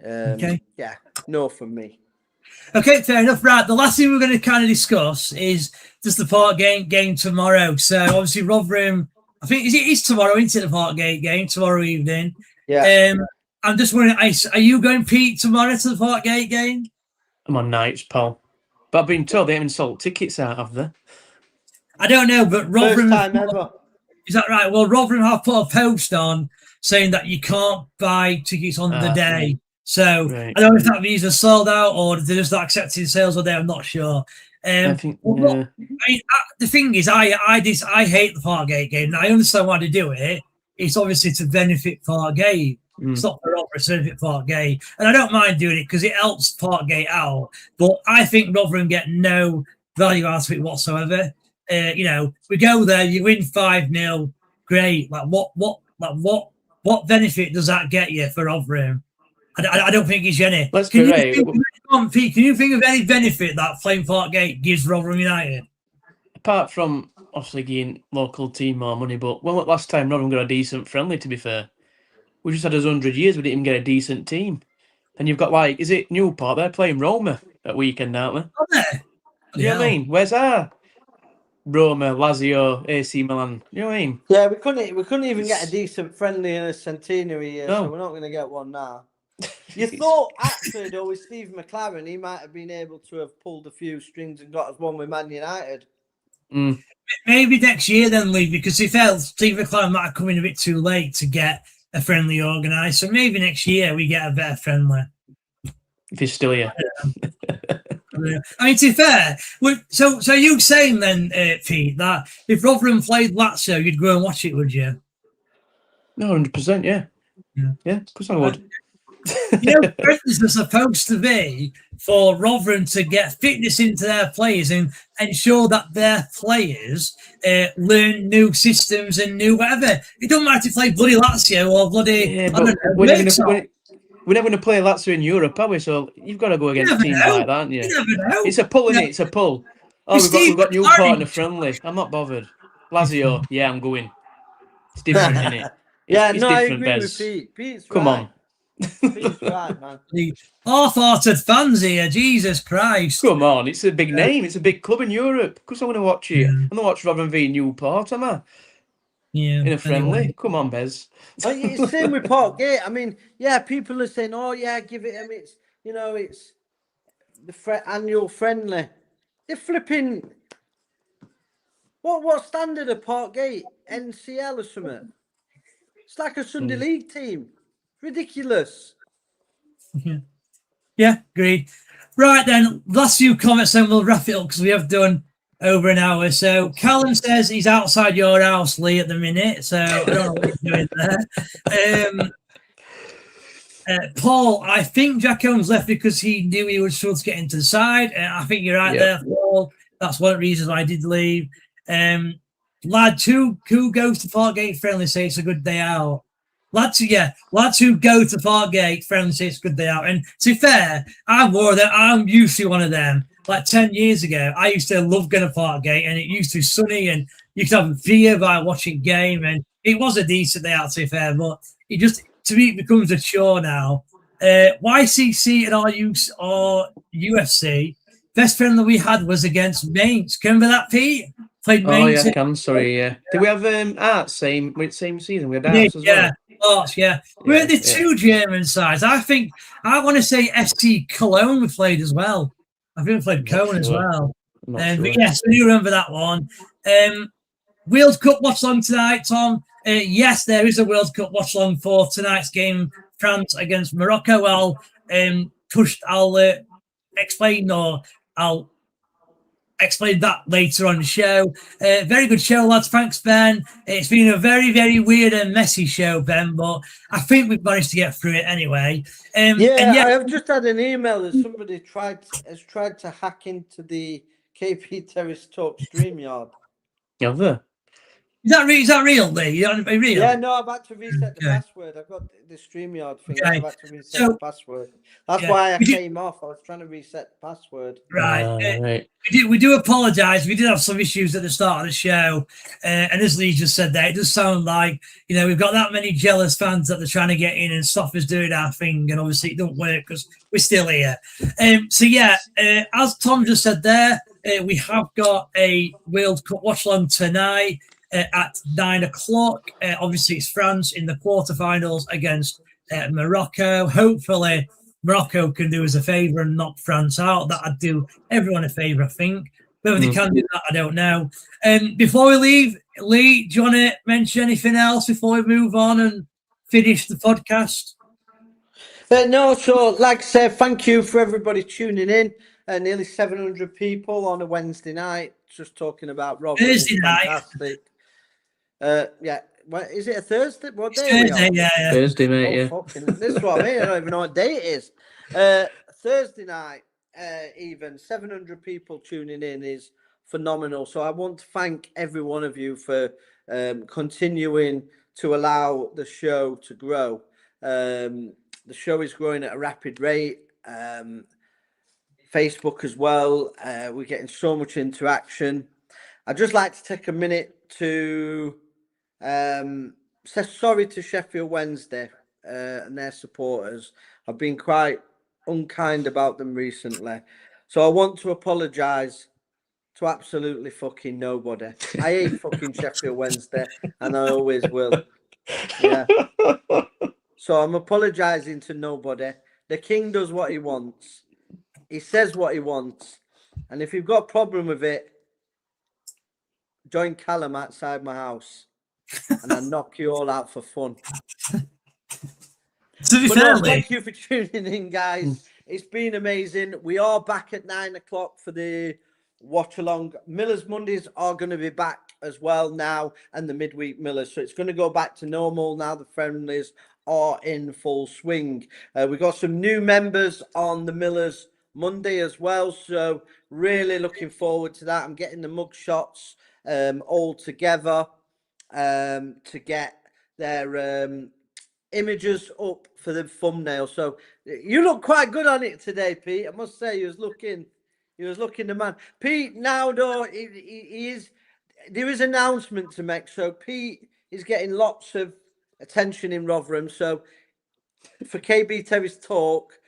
S2: Okay.
S1: Yeah. No from me.
S2: Okay, fair enough. Right, the last thing we're going to kind of discuss is just the Parkgate game tomorrow. So obviously Rotherham, I think it's tomorrow, isn't it, the Parkgate game tomorrow evening?
S1: Yeah.
S2: I'm just wondering, are you going, Pete, tomorrow to the Parkgate game?
S3: I'm on nights, Paul. But I've been told they haven't sold tickets out, have they?
S2: I don't know, but
S1: First
S2: Rotherham.
S1: time ever.
S2: Is that right? Well, Rotherham have put a post on saying that you can't buy tickets on the day. So
S3: Right.
S2: I don't know if that means they're sold out or they're just not accepting sales or I'm not sure.
S3: I think.
S2: The thing is, I hate the Parkgate game. Now, I understand why they do it. It's obviously to benefit Parkgate. It's not for Rotherham, it's to benefit Parkgate. And I don't mind doing it because it helps Parkgate out. But I think Rotherham get no value out of it whatsoever. We go there, you win 5-0, great. What benefit does that get you for Rotherham? I don't think it's any.
S3: Let's be right.
S2: Pete, can you think of any benefit that Flame Parkgate gives Rotherham United?
S3: Apart from obviously giving local team more money, but when was the last time Rotherham got a decent friendly, to be fair? We just had us 100 years, we didn't even get a decent team. And you've got, is it Newport? They're playing Roma at weekend, aren't they?
S2: Are they?
S3: You know what I mean? Where's our Roma, Lazio, AC Milan? You know what I mean?
S1: Yeah, we couldn't even get a decent friendly in a centenary year,
S3: No.
S1: so we're not going to get one now. You thought, actually, though, with Steve McLaren, he might have been able to have pulled a few strings and got us one with Man United.
S2: Maybe next year then, Lee, because if Steve McLaren might have come in a bit too late to get a friendly organised. So maybe next year we get a better friendly.
S3: If he's still here.
S2: I mean, to be fair, so you saying then, Pete, that if Rotherham played Lazio, you'd go and watch it, would you?
S3: No, 100%, yeah. Yeah, of course I would.
S2: Friendlies are supposed to be for Rotherham to get fitness into their players and ensure that their players learn new systems and new whatever. It don't matter if you play bloody Lazio or bloody.
S3: Yeah, but we're never going to play Lazio in Europe, are we? So you've got to go against teams like that, aren't you?
S2: You never know.
S3: It's a pull, isn't it? It's a pull. Oh, we've got Newport in a friendly. I'm not bothered. Lazio, yeah, I'm going. It's different, isn't it?
S1: I
S3: different,
S1: agree
S3: Bez.
S1: with Pete. Pete's
S3: Come
S1: right.
S3: on.
S1: Pete's right, man.
S2: Half-hearted fans here, Jesus Christ.
S3: Come on, it's a big name. It's a big club in Europe. Of course I want to watch it.
S2: Yeah.
S3: I'm going to watch Rotherham v Newport, am I?
S2: Yeah.
S3: In a friendly.
S2: Anyway.
S3: Come on, Bez.
S1: It's same with Parkgate. I mean, people are saying, "Oh yeah, give it him." It's it's the annual friendly. They're flipping. What standard of Parkgate? NCL or something? It's like a Sunday League team. Ridiculous.
S2: Yeah, agreed. Right then, last few comments, then we'll wrap it up because we have done over an hour. So Callum says he's outside your house, Lee, at the minute. So I don't know what you're doing there. Paul, I think Jack Holmes left because he knew he would struggle to get into the side. I think you're right there, Paul. That's one of the reasons why I did leave. Lad who goes to Parkgate friendly say it's a good day out. Lads who go to Parkgate friendly say it's a good day out. And to be fair, I'm used to one of them. Like 10 years ago, I used to love going to Parkgate, and it used to be sunny, and you could have a beer by watching game, and it was a decent day out, to be fair. But it just, to me, it becomes a chore now. YCC and our UFC, best friendly we had was against Mainz. Can you remember that, Pete? Played Mainz.
S3: Oh yeah, I can. Sorry, yeah. Did we have Arts same season? We had Arts as well.
S2: Arts, yeah. We're the two German sides. I want to say FC Cologne we played as well. I think we played Cologne as well. But yes, we do remember that one. World Cup watch long tonight, Tom. Yes, there is a World Cup watch long for tonight's game, France against Morocco. I'll explain that later on the show. Very good show, lads. Thanks, Ben. It's been a very, very weird and messy show, Ben, but I think we've managed to get through it anyway.
S1: I have just had an email that somebody has tried to hack into the KP Terrace Talk StreamYard.
S3: Have they?
S2: Is that real, Lee? You want to be real?
S1: Yeah, no, I've had to reset the password. I've got the StreamYard thing.
S2: Okay.
S1: I've had to reset the password. That's why I came off. I was trying to reset the password.
S2: Right. We do apologise. We did have some issues at the start of the show. And as Lee just said there, it does sound like, we've got that many jealous fans that they're trying to get in and stop us doing our thing. And obviously it don't work because we're still here. As Tom just said there, we have got a World Cup watch along tonight. At 9 o'clock. Obviously, it's France in the quarterfinals against Morocco. Hopefully, Morocco can do us a favour and knock France out. That'd do everyone a favour, I think. Whether they can do that, I don't know. Before we leave, Lee, do you want to mention anything else before we move on and finish the podcast?
S1: No, so like I said, thank you for everybody tuning in. Nearly 700 people on a Wednesday night, just talking about Rotherham.
S2: Thursday night.
S1: Fantastic. Yeah. What, is it a Thursday? What day
S2: Thursday,
S1: are we on?
S2: yeah.
S3: Thursday, mate.
S1: Oh,
S3: Yeah.
S1: fucking, this is what I mean. I don't even know what day it is. Thursday night, even 700 people tuning in is phenomenal. So I want to thank every one of you for continuing to allow the show to grow. The show is growing at a rapid rate. Facebook as well. We're getting so much interaction. I'd just like to take a minute to say sorry to Sheffield Wednesday and their supporters. I've been quite unkind about them recently. So I want to apologise to absolutely fucking nobody. I hate fucking Sheffield Wednesday and I always will. Yeah. So I'm apologising to nobody. The king does what he wants. He says what he wants. And if you've got a problem with it, join Callum outside my house and I'll knock you all out for fun. Thank you for tuning in, guys. It's been amazing. We are back at 9 o'clock for the watch along. Millers Mondays are going to be back as well now, and the midweek Millers. So it's going to go back to normal now. The Friendlies are in full swing. We've got some new members on the Millers Monday as well. So really looking forward to that. I'm getting the mug shots all together to get their images up for the thumbnail. So you look quite good on it today, Pete. I must say, you was looking the man. Pete, now though, he is, there is an announcement to make. So Pete is getting lots of attention in Rotherham. So for KB Terrace Talk,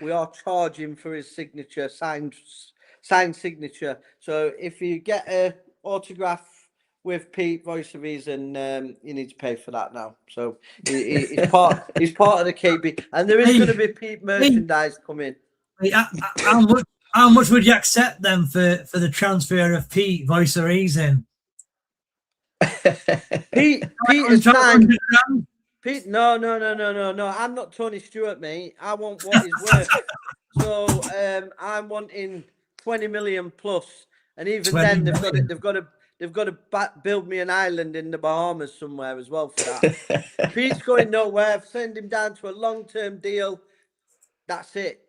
S1: we are charging for his signature, signed signature. So if you get a autograph with Pete, voice of reason, you need to pay for that now. So he's part of the KB, and there is going to be Pete merchandise coming.
S2: How much would you accept then for the transfer of Pete, voice of reason?
S1: Pete is signed. Pete, no. I'm not Tony Stewart, mate. I want what he's worth. So I'm wanting 20 million plus, and even then they've got to build me an island in the Bahamas somewhere as well for that. Pete's going nowhere. I've sent him down to a long-term deal. That's it.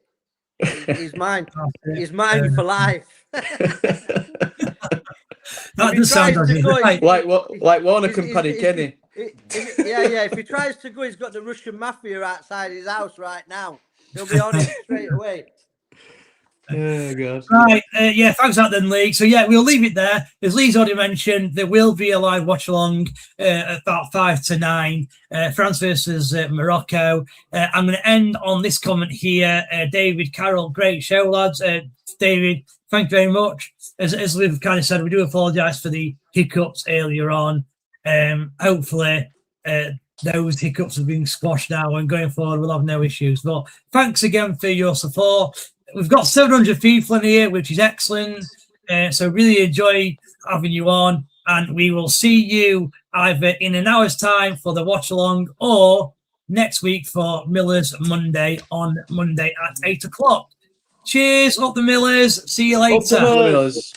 S1: He's mine. He's mine for life.
S2: That does sound
S3: like Warnock and Paddy Kenny.
S1: Yeah. If he tries to go, he's got the Russian mafia outside his house right now. He'll be on it straight away.
S3: Oh, God.
S2: Right, thanks for that then, Lee. So, we'll leave it there. As Lee's already mentioned, there will be a live watch-along at about 5 to 9, France versus Morocco. I'm going to end on this comment here. David Carroll, great show, lads. David, thank you very much. As we've kind of said, we do apologise for the hiccups earlier on. Hopefully, those hiccups have been squashed now, and going forward, we'll have no issues. But thanks again for your support. We've got 700 people in here, which is excellent. So really enjoy having you on. And we will see you either in an hour's time for the watch along or next week for Millers Monday on Monday at 8 o'clock. Cheers, up the Millers. See you later.
S3: Up the Millers.